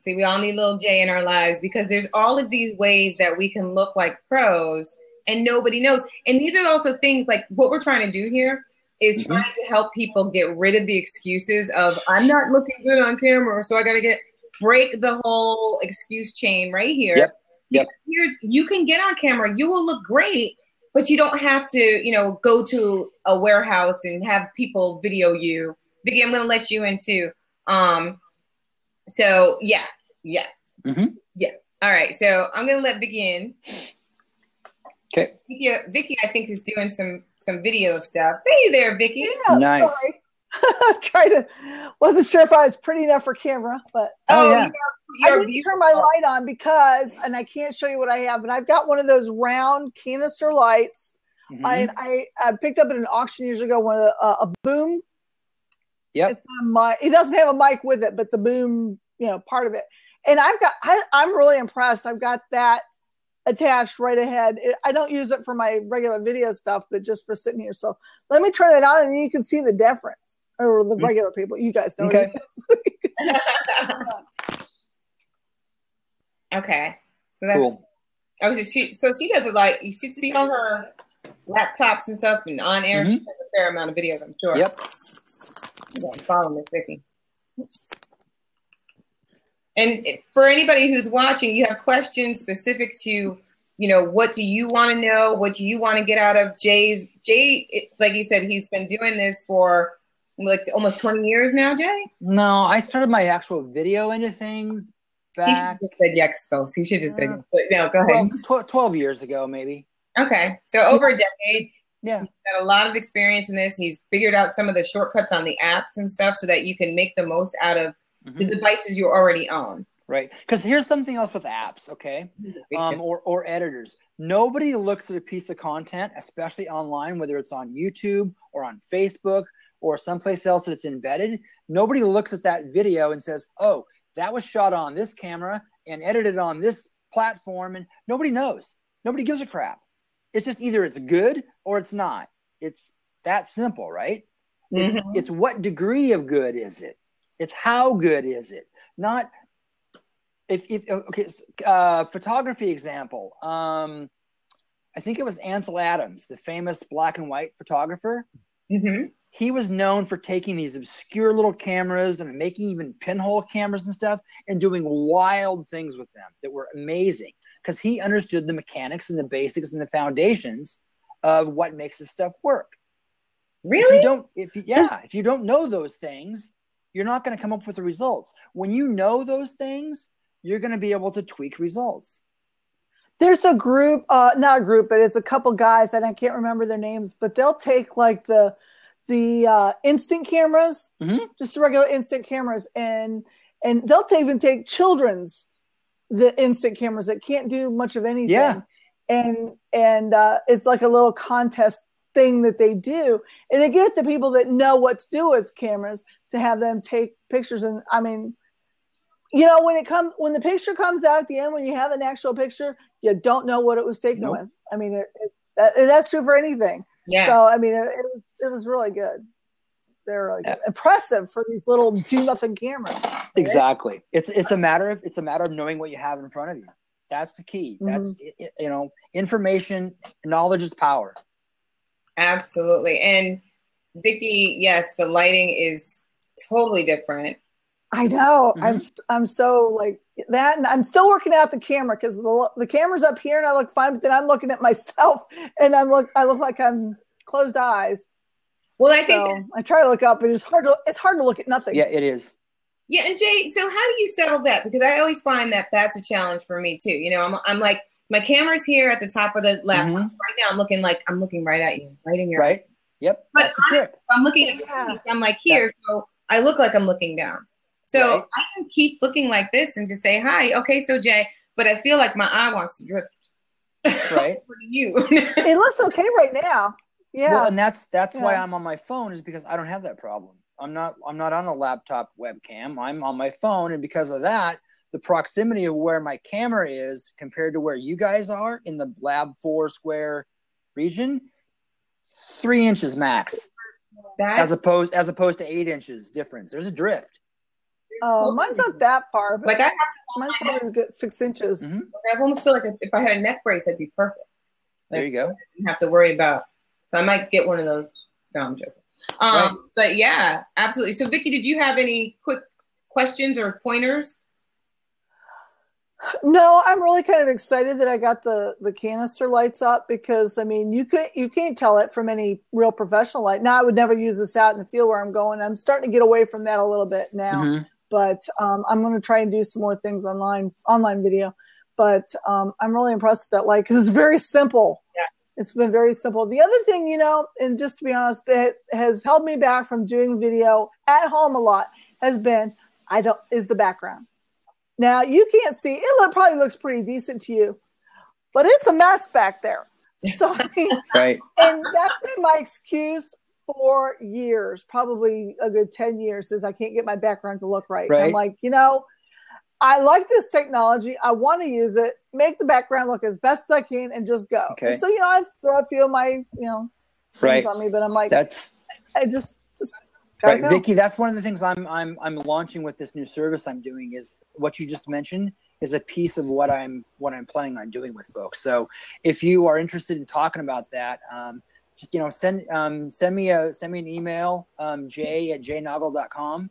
we all need little Jay in our lives because there's all of these ways that we can look like pros and nobody knows. And these are also things like what we're trying to do here is trying to help people get rid of the excuses of I'm not looking good on camera, so I got to break the whole excuse chain right here. Yep. You can get on camera, you will look great, but you don't have to, you know, go to a warehouse and have people video you. Vicki, I'm going to let you in too. So yeah. Mm-hmm. Yeah. All right. So I'm going to let Vicki in. Okay. Vicki, I think, is doing some video stuff. Hey there, Vicki. Yeah, Nice. Sorry. Wasn't sure if I was pretty enough for camera, but yeah. I didn't turn my light on because, and I can't show you what I have, but I've got one of those round canister lights. Mm-hmm. I picked up at an auction years ago, one of the, a boom. Yep. It doesn't have a mic with it, but the boom, you know, part of it. And I'm really impressed. I've got that attached right ahead. I don't use it for my regular video stuff, but just for sitting here. So let me turn it on and you can see the difference. Or the regular people. You guys know. Okay. Okay. So that's cool. So she does it like, you should see on her laptops and stuff and on air. Mm-hmm. She does a fair amount of videos, I'm sure. Yep. Follow Miss Vicki. Oops. And for anybody who's watching, you have questions specific to, you know, what do you want to know? What do you want to get out of Jay, like you said, he's been doing this for like almost 20 years now, Jay? No, I started my actual video into things back. He should have just said yes, folks. He should have said yes. But no, go ahead. 12 years ago, maybe. Okay. So over a decade. Yeah. He's got a lot of experience in this. He's figured out some of the shortcuts on the apps and stuff so that you can make the most out of the devices you already own. Right. Because here's something else with apps, okay? Or editors. Nobody looks at a piece of content, especially online, whether it's on YouTube or on Facebook or someplace else that it's embedded. Nobody looks at that video and says, oh, that was shot on this camera and edited on this platform. And nobody knows. Nobody gives a crap. It's just either it's good or it's not. It's that simple, right? It's what degree of good is it? It's how good is it? Not photography example. I think it was Ansel Adams, the famous black and white photographer. Mm-hmm. He was known for taking these obscure little cameras and making even pinhole cameras and stuff and doing wild things with them that were amazing because he understood the mechanics and the basics and the foundations of what makes this stuff work. Really? If you don't know those things, you're not going to come up with the results. When you know those things, you're going to be able to tweak results. There's a group, not a group, but it's a couple guys, and I can't remember their names, but they'll take like the instant cameras, just the regular instant cameras, and they'll even take the instant cameras that can't do much of anything. Yeah. And it's like a little contest thing that they do, and they give it to people that know what to do with cameras to have them take pictures. And I mean, you know, when the picture comes out at the end, when you have an actual picture, you don't know what it was taken with. I mean, that's true for anything. Yeah. So I mean, it was really good. They're really good. Impressive for these little do nothing cameras. Right? Exactly. It's a matter of knowing what you have in front of you. That's the key. That's information, knowledge is power. Absolutely. And Vicki, yes, the lighting is totally different. I know. I'm so like that, and I'm still working out the camera because the camera's up here and I look fine, but then I'm looking at myself and I look like I'm closed eyes. Well, I think I try to look up, but it's hard to look at nothing. Yeah, it is. Yeah, and Jay, so how do you settle that? Because I always find that that's a challenge for me too. You know, I'm like, my camera's here at the top of the laptop. So right now, I'm looking right at you, right in your right. eye. Yep. But I'm looking at your face. I'm like here, so I look like I'm looking down. So I can keep looking like this and just say hi. Okay, so Jay, but I feel like my eye wants to drift. Right. What do you? It looks okay right now. Yeah. Well, and that's why I'm on my phone, is because I don't have that problem. I'm not on a laptop webcam. I'm on my phone, and because of that, the proximity of where my camera is compared to where you guys are in the Lab 4 square region, 3 inches max. As opposed to 8 inches difference. There's a drift. Oh, mine's not that far. But like I have to. Mine's probably good 6 inches. Mm-hmm. I almost feel like if I had a neck brace, I'd be perfect. There you go. I didn't have to worry about. So I might get one of those. No, I'm joking. But yeah, absolutely. So Vicki, did you have any quick questions or pointers? No, I'm really kind of excited that I got the canister lights up because I mean you can't tell it from any real professional light. Now I would never use this out in the field where I'm going. I'm starting to get away from that a little bit now, but I'm going to try and do some more things online video. But I'm really impressed with that light because it's very simple. Yeah. It's been very simple. The other thing, you know, and just to be honest, that has held me back from doing video at home a lot is the background. Now, you can't see, it probably looks pretty decent to you, but it's a mess back there. So, I mean, Right. And that's been my excuse for years, probably a good 10 years, is I can't get my background to look right. Right. I'm like, you know, I like this technology. I want to use it, make the background look as best as I can, and just go. Okay. So, you know, I throw a few of my, you know, things on me, but I'm like, I just right, Vicki, that's one of the things I'm launching with this new service I'm doing. Is what you just mentioned is a piece of what I'm planning on doing with folks. So if you are interested in talking about that, just, you know, send me an email, jay@jnoggle.com,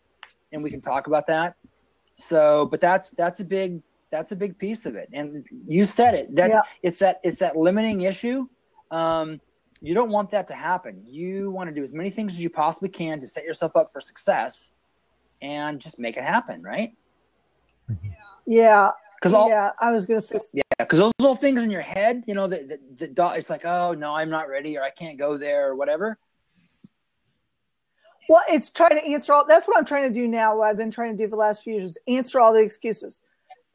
and we can talk about that. So, but that's a big piece of it. And you said it, that it's that limiting issue. You don't want that to happen. You want to do as many things as you possibly can to set yourself up for success and just make it happen, right? Yeah. I was going to say. Yeah, because those little things in your head, you know, it's like, oh, no, I'm not ready, or I can't go there, or whatever. Well, it's trying to answer that's what I'm trying to do now, what I've been trying to do for the last few years, is answer all the excuses.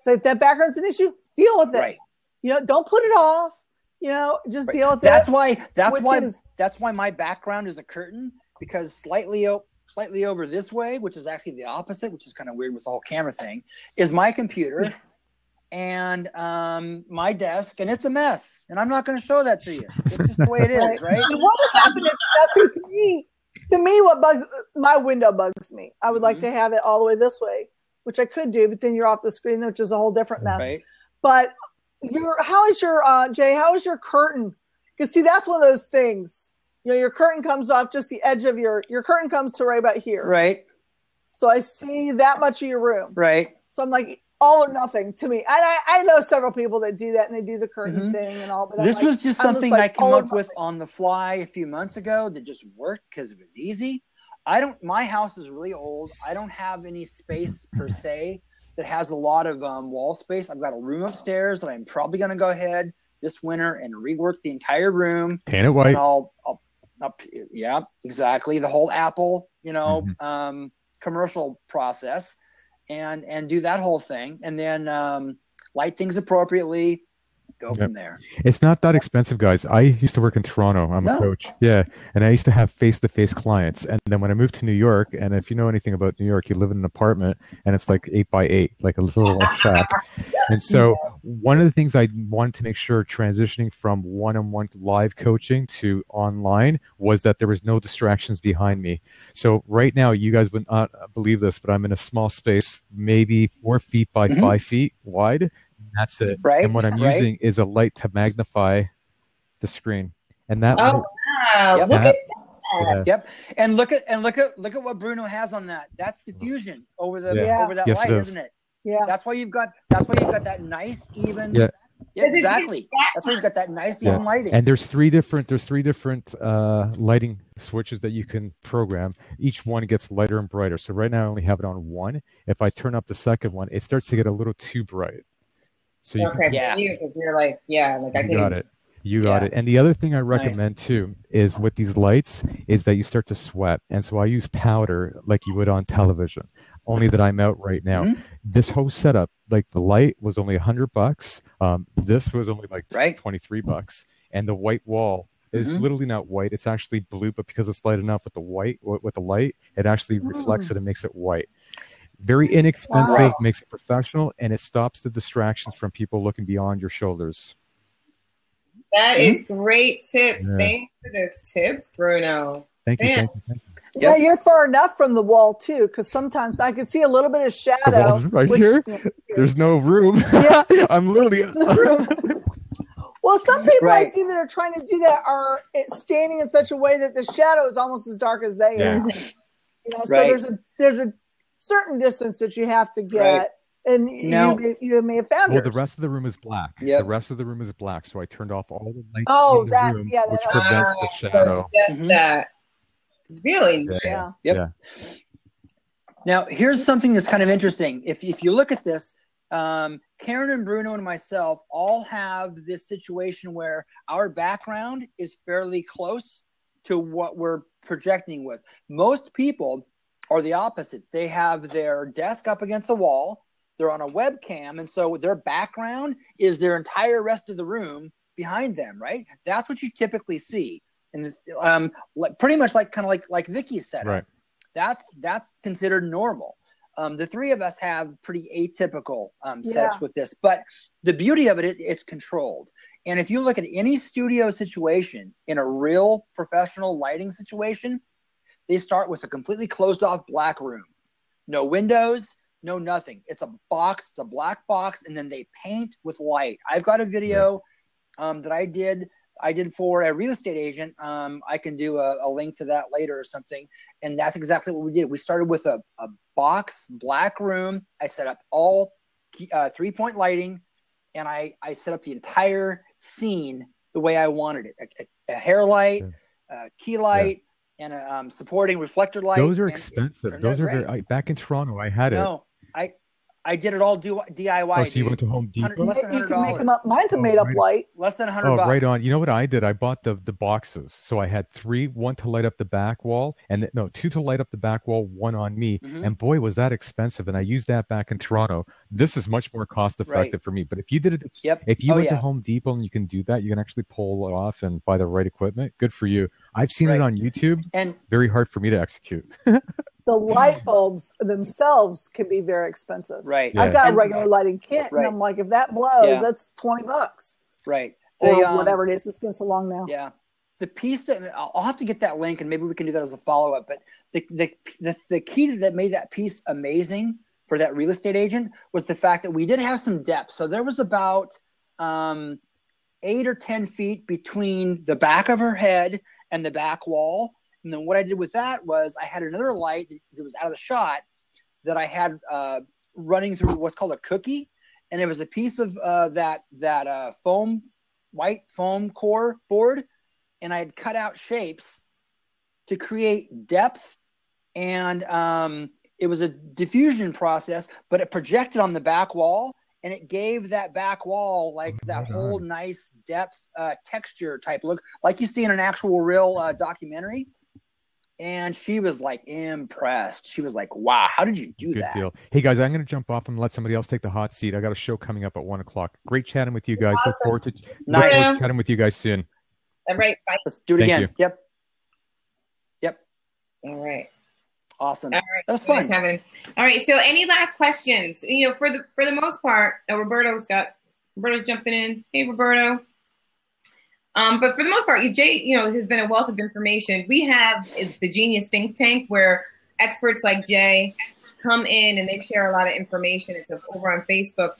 So if that background's an issue, deal with it. Right. You know, don't put it off. You know, just deal with it. That's why my background is a curtain, because slightly over this way, which is actually the opposite, which is kind of weird with the whole camera thing, is my computer and my desk, and it's a mess. And I'm not going to show that to you. It's just the way it is, right? And what would happen if to me, what my window bugs me. I would like to have it all the way this way, which I could do, but then you're off the screen, which is a whole different mess. Right. But how is your Jay? How is your curtain? Because see, that's one of those things. You know, your curtain comes off just the edge of your curtain comes to right about here. Right. So I see that much of your room. Right. So I'm like, all or nothing to me. And I know several people that do that, and they do the curtain thing and all. But this was just something I came up with on the fly a few months ago that just worked because it was easy. My house is really old. I don't have any space per se that has a lot of wall space. I've got a room upstairs that I'm probably going to go ahead this winter and rework the entire room. Paint it white. And yeah, exactly. The whole Apple, you know, commercial process, and do that whole thing, and then light things appropriately. Go from there. It's not that expensive, guys. I used to work in Toronto. I'm a coach. Yeah. And I used to have face-to-face clients. And then when I moved to New York, and if you know anything about New York, you live in an apartment and it's like 8x8, like a little shack. And so one of the things I wanted to make sure transitioning from one-on-one live coaching to online was that there was no distractions behind me. So right now, you guys would not believe this, but I'm in a small space, maybe 4 feet by 5 feet wide. That's it. Right. And what I'm using is a light to magnify the screen. And that wow. Look at that. Yeah. Yep. And look at what Bruno has on that. That's diffusion over that light, isn't it? Yeah. That's why you've got that nice even. Yeah. Yeah, exactly. That's why you've got that nice even lighting. And there's three different lighting switches that you can program. Each one gets lighter and brighter. So right now I only have it on one. If I turn up the second one, it starts to get a little too bright. So you because you're like, I got it. You got it. And the other thing I recommend too is with these lights is that you start to sweat. And so I use powder like you would on television, only that I'm out right now. This whole setup, like the light was only $100. This was only like $23. And the white wall is literally not white. It's actually blue, but because it's light enough with the light, it actually reflects it and makes it white. Very inexpensive, makes it professional, and it stops the distractions from people looking beyond your shoulders. That is great tips. Yeah. Thanks for those tips, Bruno. Thank you. Yeah, you're far enough from the wall too, because sometimes I can see a little bit of shadow. Here, there's no room. Yeah. I'm literally. Well, some people I see that are trying to do that are standing in such a way that the shadow is almost as dark as they are. You know, so there's a certain distance that you have to get And Now, you may have found Well, the rest of the room is black. Yep. The rest of the room is black, so I turned off all the lights in the room, which prevents the shadow. So just that. Really? Yeah. Yep. Yeah. Now, here's something that's kind of interesting. If you look at this, Karen and Bruno and myself all have this situation where our background is fairly close to what we're projecting with. Most people are the opposite. They have their desk up against the wall. They're on a webcam, and so their background is their entire rest of the room behind them, right? That's what you typically see. And pretty much like Vicky's setup. Right. That's considered normal. The three of us have pretty atypical setups with this, but the beauty of it is it's controlled. And if you look at any studio situation in a real professional lighting situation, they start with a completely closed off black room, no windows, no nothing. It's a box, it's a black box, and then they paint with light. I've got a video that I did for a real estate agent. I can do a link to that later or something. And that's exactly what we did. We started with a box, black room. I set up all 3-point lighting, and I set up the entire scene the way I wanted it. A hair light, a key light, and a supporting reflector light. Those are expensive. Those are very, back in Toronto, I had it. No, I did it all DIY. Oh, so you went to Home Depot? Less than $100. You can make them up. Mine's a made-up light. Less than $100. Oh, right on. You know what I did? I bought the boxes. So I had 3, 1 to light up the back wall, and 2 to light up the back wall, 1 on me. Mm-hmm. And boy, was that expensive. And I used that back in Toronto. This is much more cost-effective for me. But if you did it, if you went to Home Depot and you can do that, you can actually pull it off and buy the right equipment. Good for you. I've seen it on YouTube. And very hard for me to execute. The light bulbs themselves can be very expensive. Right. I've got a regular lighting kit, and I'm like, if that blows, that's $20. Right. Or whatever it is. It's been so long now. Yeah. The piece that I'll have to get that link, and maybe we can do that as a follow-up. But the key that made that piece amazing for that real estate agent was the fact that we did have some depth. So there was about 8 or 10 feet between the back of her head and the back wall. And then what I did with that was I had another light that was out of the shot that I had running through what's called a cookie. And it was a piece of that white foam core board. And I had cut out shapes to create depth. And it was a diffusion process, but it projected on the back wall. And it gave that back wall like that whole nice depth texture type look, like you see in an actual real documentary. And she was like impressed. She was like, wow, how did you do that? Deal. Hey guys, I'm going to jump off and let somebody else take the hot seat. I got a show coming up at 1:00. Great chatting with you guys. Awesome. Look forward to chatting with you guys soon. All right. Bye. Let's do it again. You. Yep. All right. Awesome. All right. That was fun. All right. So any last questions? You know, for the most part, Roberto's jumping in. Hey, Roberto. But for the most part, Jay, has been a wealth of information. We have the Genius Think Tank where experts like Jay come in and they share a lot of information. It's over on Facebook.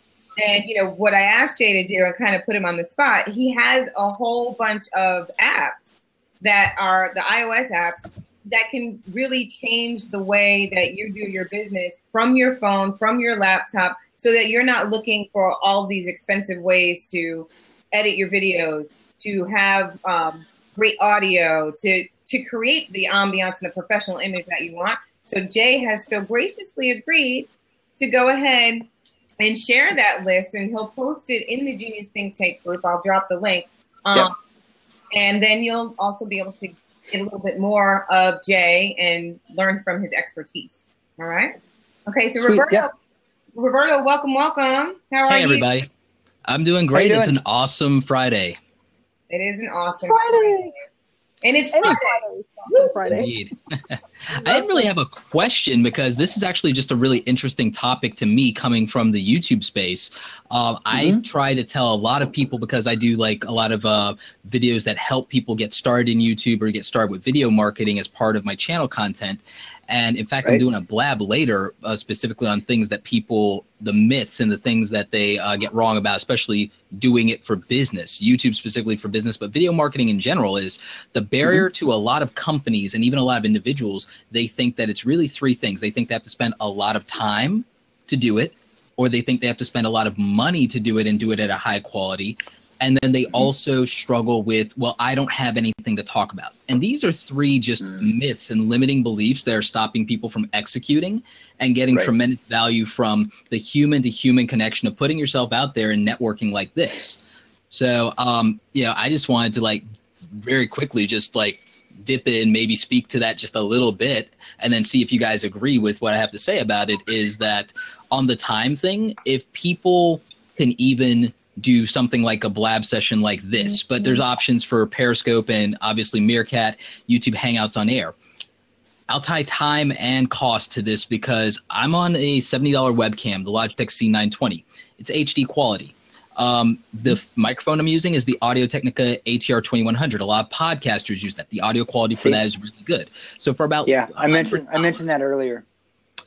And, what I asked Jay to do and kind of put him on the spot, he has a whole bunch of apps that are the iOS apps that can really change the way that you do your business from your phone, from your laptop, so that you're not looking for all these expensive ways to edit your videos, to have great audio, to create the ambiance and the professional image that you want. So Jay has so graciously agreed to go ahead and share that list, and he'll post it in the Genius Think Tank group. I'll drop the link. And then you'll also be able to get a little bit more of Jay and learn from his expertise. All right? Okay, so Sweet. Roberto, welcome. How are you? Hey, everybody. I'm doing great. It's an awesome Friday. It is an awesome Friday. And it's Friday. Indeed. I didn't really have a question because this is actually just a really interesting topic to me coming from the YouTube space. I try to tell a lot of people, because I do like a lot of videos that help people get started in YouTube or get started with video marketing as part of my channel content. And in fact, I'm doing a blab later specifically on things that people, the myths and the things that they get wrong about, especially doing it for business, YouTube specifically for business, but video marketing in general is the barrier to a lot of companies and even a lot of individuals. They think that it's really 3 things. They think they have to spend a lot of time to do it. or they think they have to spend a lot of money to do it and do it at a high quality. And then they also struggle with, well, I don't have anything to talk about. And these are three just myths and limiting beliefs that are stopping people from executing and getting tremendous value from the human to human connection of putting yourself out there and networking like this. So, I just wanted to like very quickly just like dip in, maybe speak to that just a little bit, and then see if you guys agree with what I have to say about it. Is that on the time thing, if people can even do something like a Blab session like this, but there's options for Periscope and obviously Meerkat, YouTube Hangouts on Air. I'll tie time and cost to this because I'm on a $70 webcam, the Logitech C920. It's HD quality. The microphone I'm using is the Audio-Technica ATR 2100. A lot of podcasters use that. The audio quality for that is really good. So for about I mentioned that earlier.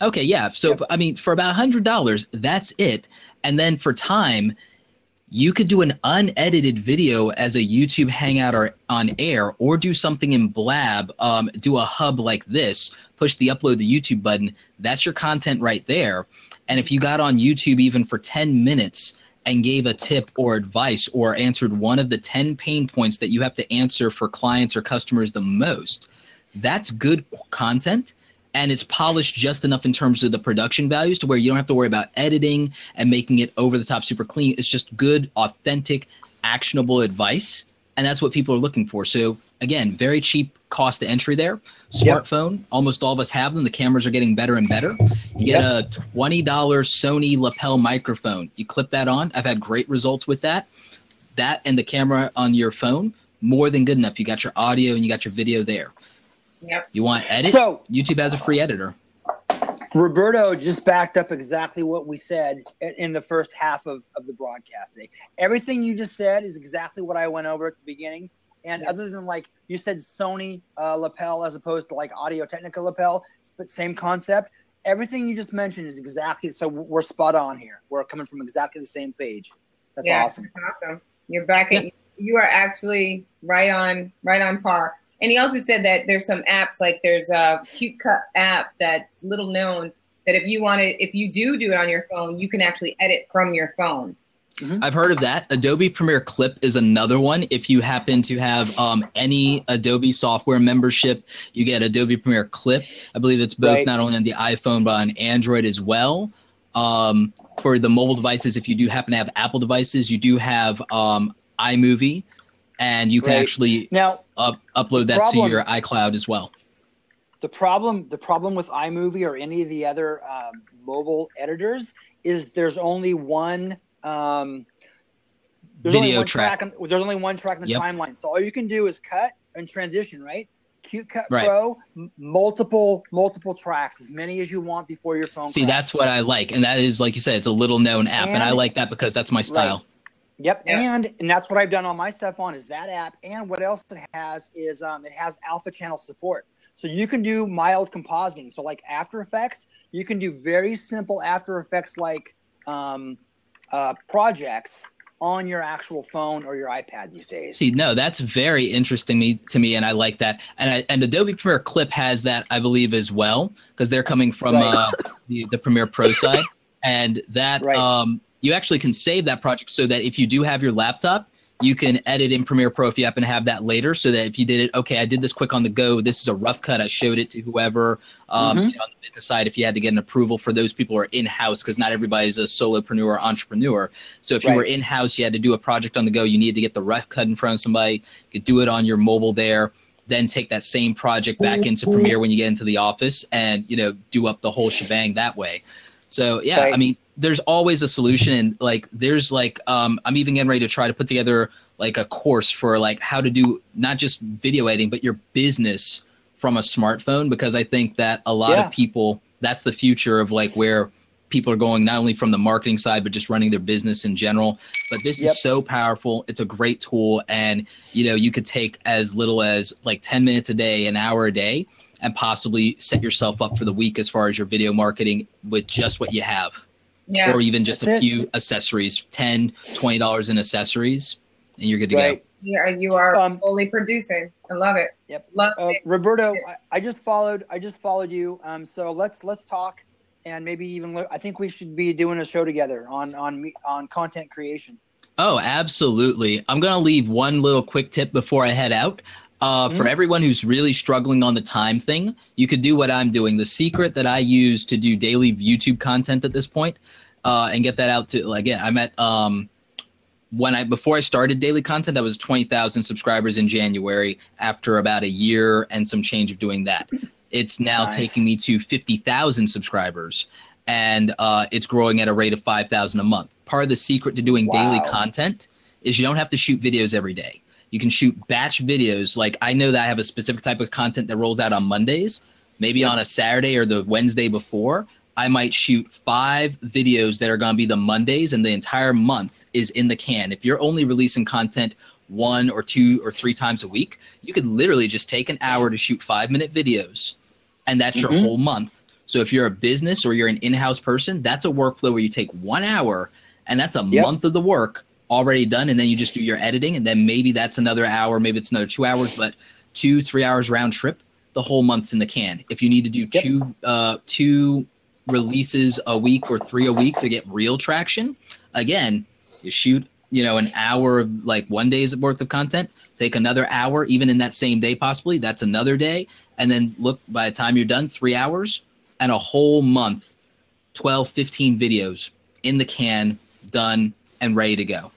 Okay, yeah. So I mean, for about $100, that's it. And then for time, you could do an unedited video as a YouTube Hangout or on Air, or do something in Blab, do a hub like this, push the upload to YouTube button. That's your content right there. And if you got on YouTube even for 10 minutes and gave a tip or advice or answered one of the 10 pain points that you have to answer for clients or customers the most, that's good content. And it's polished just enough in terms of the production values to where you don't have to worry about editing and making it over the top super clean. It's just good, authentic, actionable advice. And that's what people are looking for. So again, very cheap cost to entry there. Smartphone, almost all of us have them. The cameras are getting better and better. You get a $20 Sony lapel microphone. You clip that on. I've had great results with that. That and the camera on your phone, more than good enough. You got your audio and you got your video there. Yep. You want edit? So YouTube has a free editor. Roberto just backed up exactly what we said in the first half of the broadcast today. Everything you just said is exactly what I went over at the beginning. And other than like you said Sony lapel as opposed to like Audio-Technica lapel, but same concept. Everything you just mentioned is exactly, so we're spot on here. We're coming from exactly the same page. That's awesome. Awesome. You're back at, you are actually right on par. And he also said that there's some apps, like there's a Cute Cut app that's little known, that if you do it on your phone, you can actually edit from your phone. Mm-hmm. I've heard of that. Adobe Premiere Clip is another one. If you happen to have any Adobe software membership, you get Adobe Premiere Clip. I believe it's both not only on the iPhone but on Android as well. For the mobile devices, if you do happen to have Apple devices, you do have iMovie. And you can actually now upload that to your iCloud as well. The problem with iMovie or any of the other mobile editors is there's only one video track. There's only one track in the timeline. So all you can do is cut and transition, right? Cute Cut Pro, multiple tracks, as many as you want before your phone. See, that's what I like, and that is, like you said, it's a little known app, and I like that because that's my style. Yep, and that's what I've done all my stuff on is that app. And what else it has is it has alpha channel support. So you can do mild compositing. So like After Effects, you can do very simple After Effects like projects on your actual phone or your iPad these days. See, no, that's very interesting to me, and I like that. And Adobe Premiere Clip has that, I believe, as well, because they're coming from the Premiere Pro side. And that you actually can save that project so that if you do have your laptop, you can edit in Premiere Pro if you happen to have that later, so that if you did it, okay, I did this quick on the go, this is a rough cut, I showed it to whoever, on the business side, if you had to get an approval for those people who are in-house, because not everybody's a solopreneur or entrepreneur. So if you were in-house, you had to do a project on the go, you needed to get the rough cut in front of somebody, you could do it on your mobile there, then take that same project back into Premiere when you get into the office and, do up the whole shebang that way. So, I mean, there's always a solution, and like there's like I'm even getting ready to try to put together like a course for like how to do not just video editing but your business from a smartphone, because I think that a lot of people, that's the future of like where people are going, not only from the marketing side but just running their business in general. But this is so powerful. It's a great tool, and you could take as little as like 10 minutes a day, an hour a day, and possibly set yourself up for the week as far as your video marketing with just what you have. Yeah, or even just a few accessories, $10, $20 in accessories, and you're good to go. Yeah, you are fully producing. I love it. Yep. Love it. Roberto, I just followed you. So let's talk and maybe even I think we should be doing a show together on content creation. Oh, absolutely. I'm going to leave one little quick tip before I head out. For everyone who's really struggling on the time thing, you could do what I'm doing. The secret that I use to do daily YouTube content at this point, and get that out to, again, I'm at, before I started daily content, I was 20,000 subscribers in January after about a year and some change of doing that. It's now taking me to 50,000 subscribers, and it's growing at a rate of 5,000 a month. Part of the secret to doing daily content is you don't have to shoot videos every day. You can shoot batch videos. Like, I know that I have a specific type of content that rolls out on Mondays. Maybe on a Saturday or the Wednesday before, I might shoot 5 videos that are going to be the Mondays, and the entire month is in the can. If you're only releasing content 1 or 2 or 3 times a week, you could literally just take an hour to shoot 5-minute videos, and that's your whole month. So if you're a business or you're an in-house person, that's a workflow where you take 1 hour, and that's a month of the work already done, and then you just do your editing, and then maybe that's another hour, maybe it's another 2 hours, but 2-3 hours round trip, the whole month's in the can. If you need to do two releases a week or 3 a week to get real traction, again, you shoot an hour of like 1 day's worth of content, take another hour, even in that same day possibly, that's another day, and then look, by the time you're done, 3 hours, and a whole month, 12, 15 videos in the can, done and ready to go.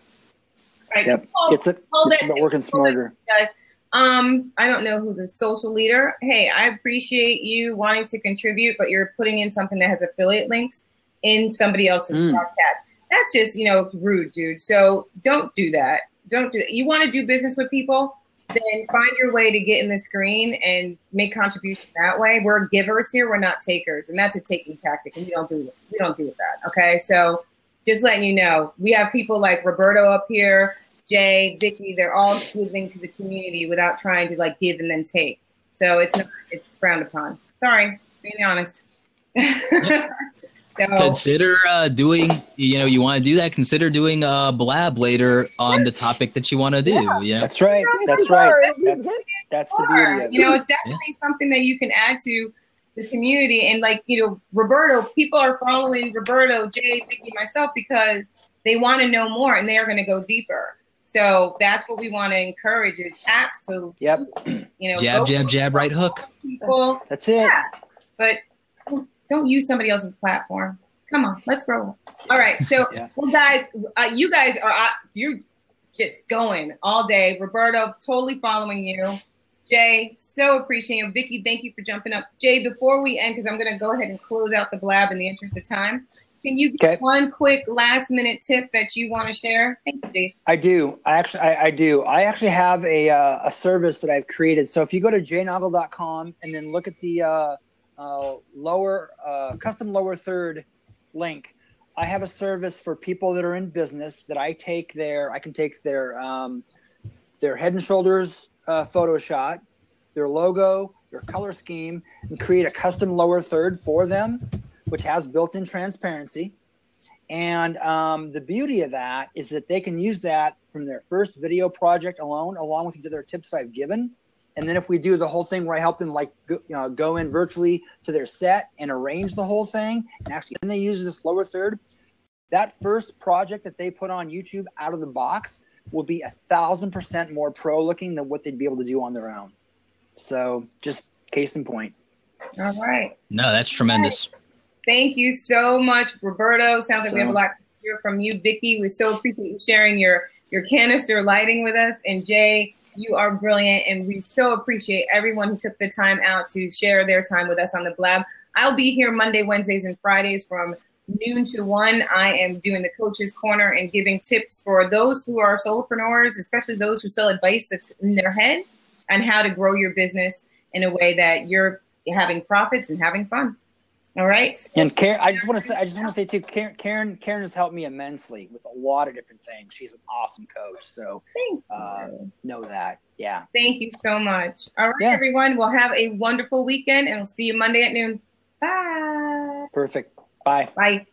Right. Yep. It's about working smarter. Guys. I don't know who the social leader. Hey, I appreciate you wanting to contribute, but you're putting in something that has affiliate links in somebody else's broadcast. That's just, rude, dude. So don't do that. Don't do that. You want to do business with people? Then find your way to get in the screen and make contributions that way. We're givers here. We're not takers. And that's a taking tactic. And we don't do that. Okay. So just letting you know, we have people like Roberto up here, Jay, Vicky, they're all giving to the community without trying to like give and then take. So it's frowned upon. Sorry, just being honest. So, consider doing, you want to do that, consider doing a blab later on the topic that you want to do. Yeah. That's right. That's right. That's the beauty of it. It's definitely something that you can add to the community. And like, Roberto, people are following Roberto, Jay, Vicky, myself, because they want to know more and they are going to go deeper. So that's what we want to encourage is absolutely, jab, right hook. People. That's it. Yeah, but don't use somebody else's platform. Come on, let's grow up. All right. So, well, guys, you guys you're just going all day. Roberto, totally following you. Jay, so appreciate you. Vicky, thank you for jumping up. Jay, before we end, because I'm going to go ahead and close out the blab in the interest of time, can you give one quick last-minute tip that you want to share? Thank you, Jay. I do. I do. I actually have a service that I've created. So if you go to jnoggle.com and then look at the custom lower third link, I have a service for people that are in business that I can take their Head and Shoulders photo shot, their logo, their color scheme, and create a custom lower third for them, which has built-in transparency. And the beauty of that is that they can use that from their first video project alone, along with these other tips I've given. And then if we do the whole thing where I help them go in virtually to their set and arrange the whole thing, and actually then they use this lower third, that first project that they put on YouTube out of the box will be 1,000% more pro looking than what they'd be able to do on their own. So just case in point. All right. No, that's tremendous. Right. Thank you so much, Roberto. Sounds like we have a lot to hear from you. Vicky, we so appreciate you sharing your canister lighting with us. And Jay, you are brilliant. And we so appreciate everyone who took the time out to share their time with us on the blab. I'll be here Monday, Wednesdays, and Fridays from noon to 1. I am doing the Coach's Corner and giving tips for those who are solopreneurs, especially those who sell advice that's in their head on how to grow your business in a way that you're having profits and having fun. All right. And Karen, I just want to say too, Karen has helped me immensely with a lot of different things. She's an awesome coach. So know that. Yeah. Thank you so much. All right, everyone. We'll have a wonderful weekend and we'll see you Monday at noon. Bye. Perfect. Bye. Bye.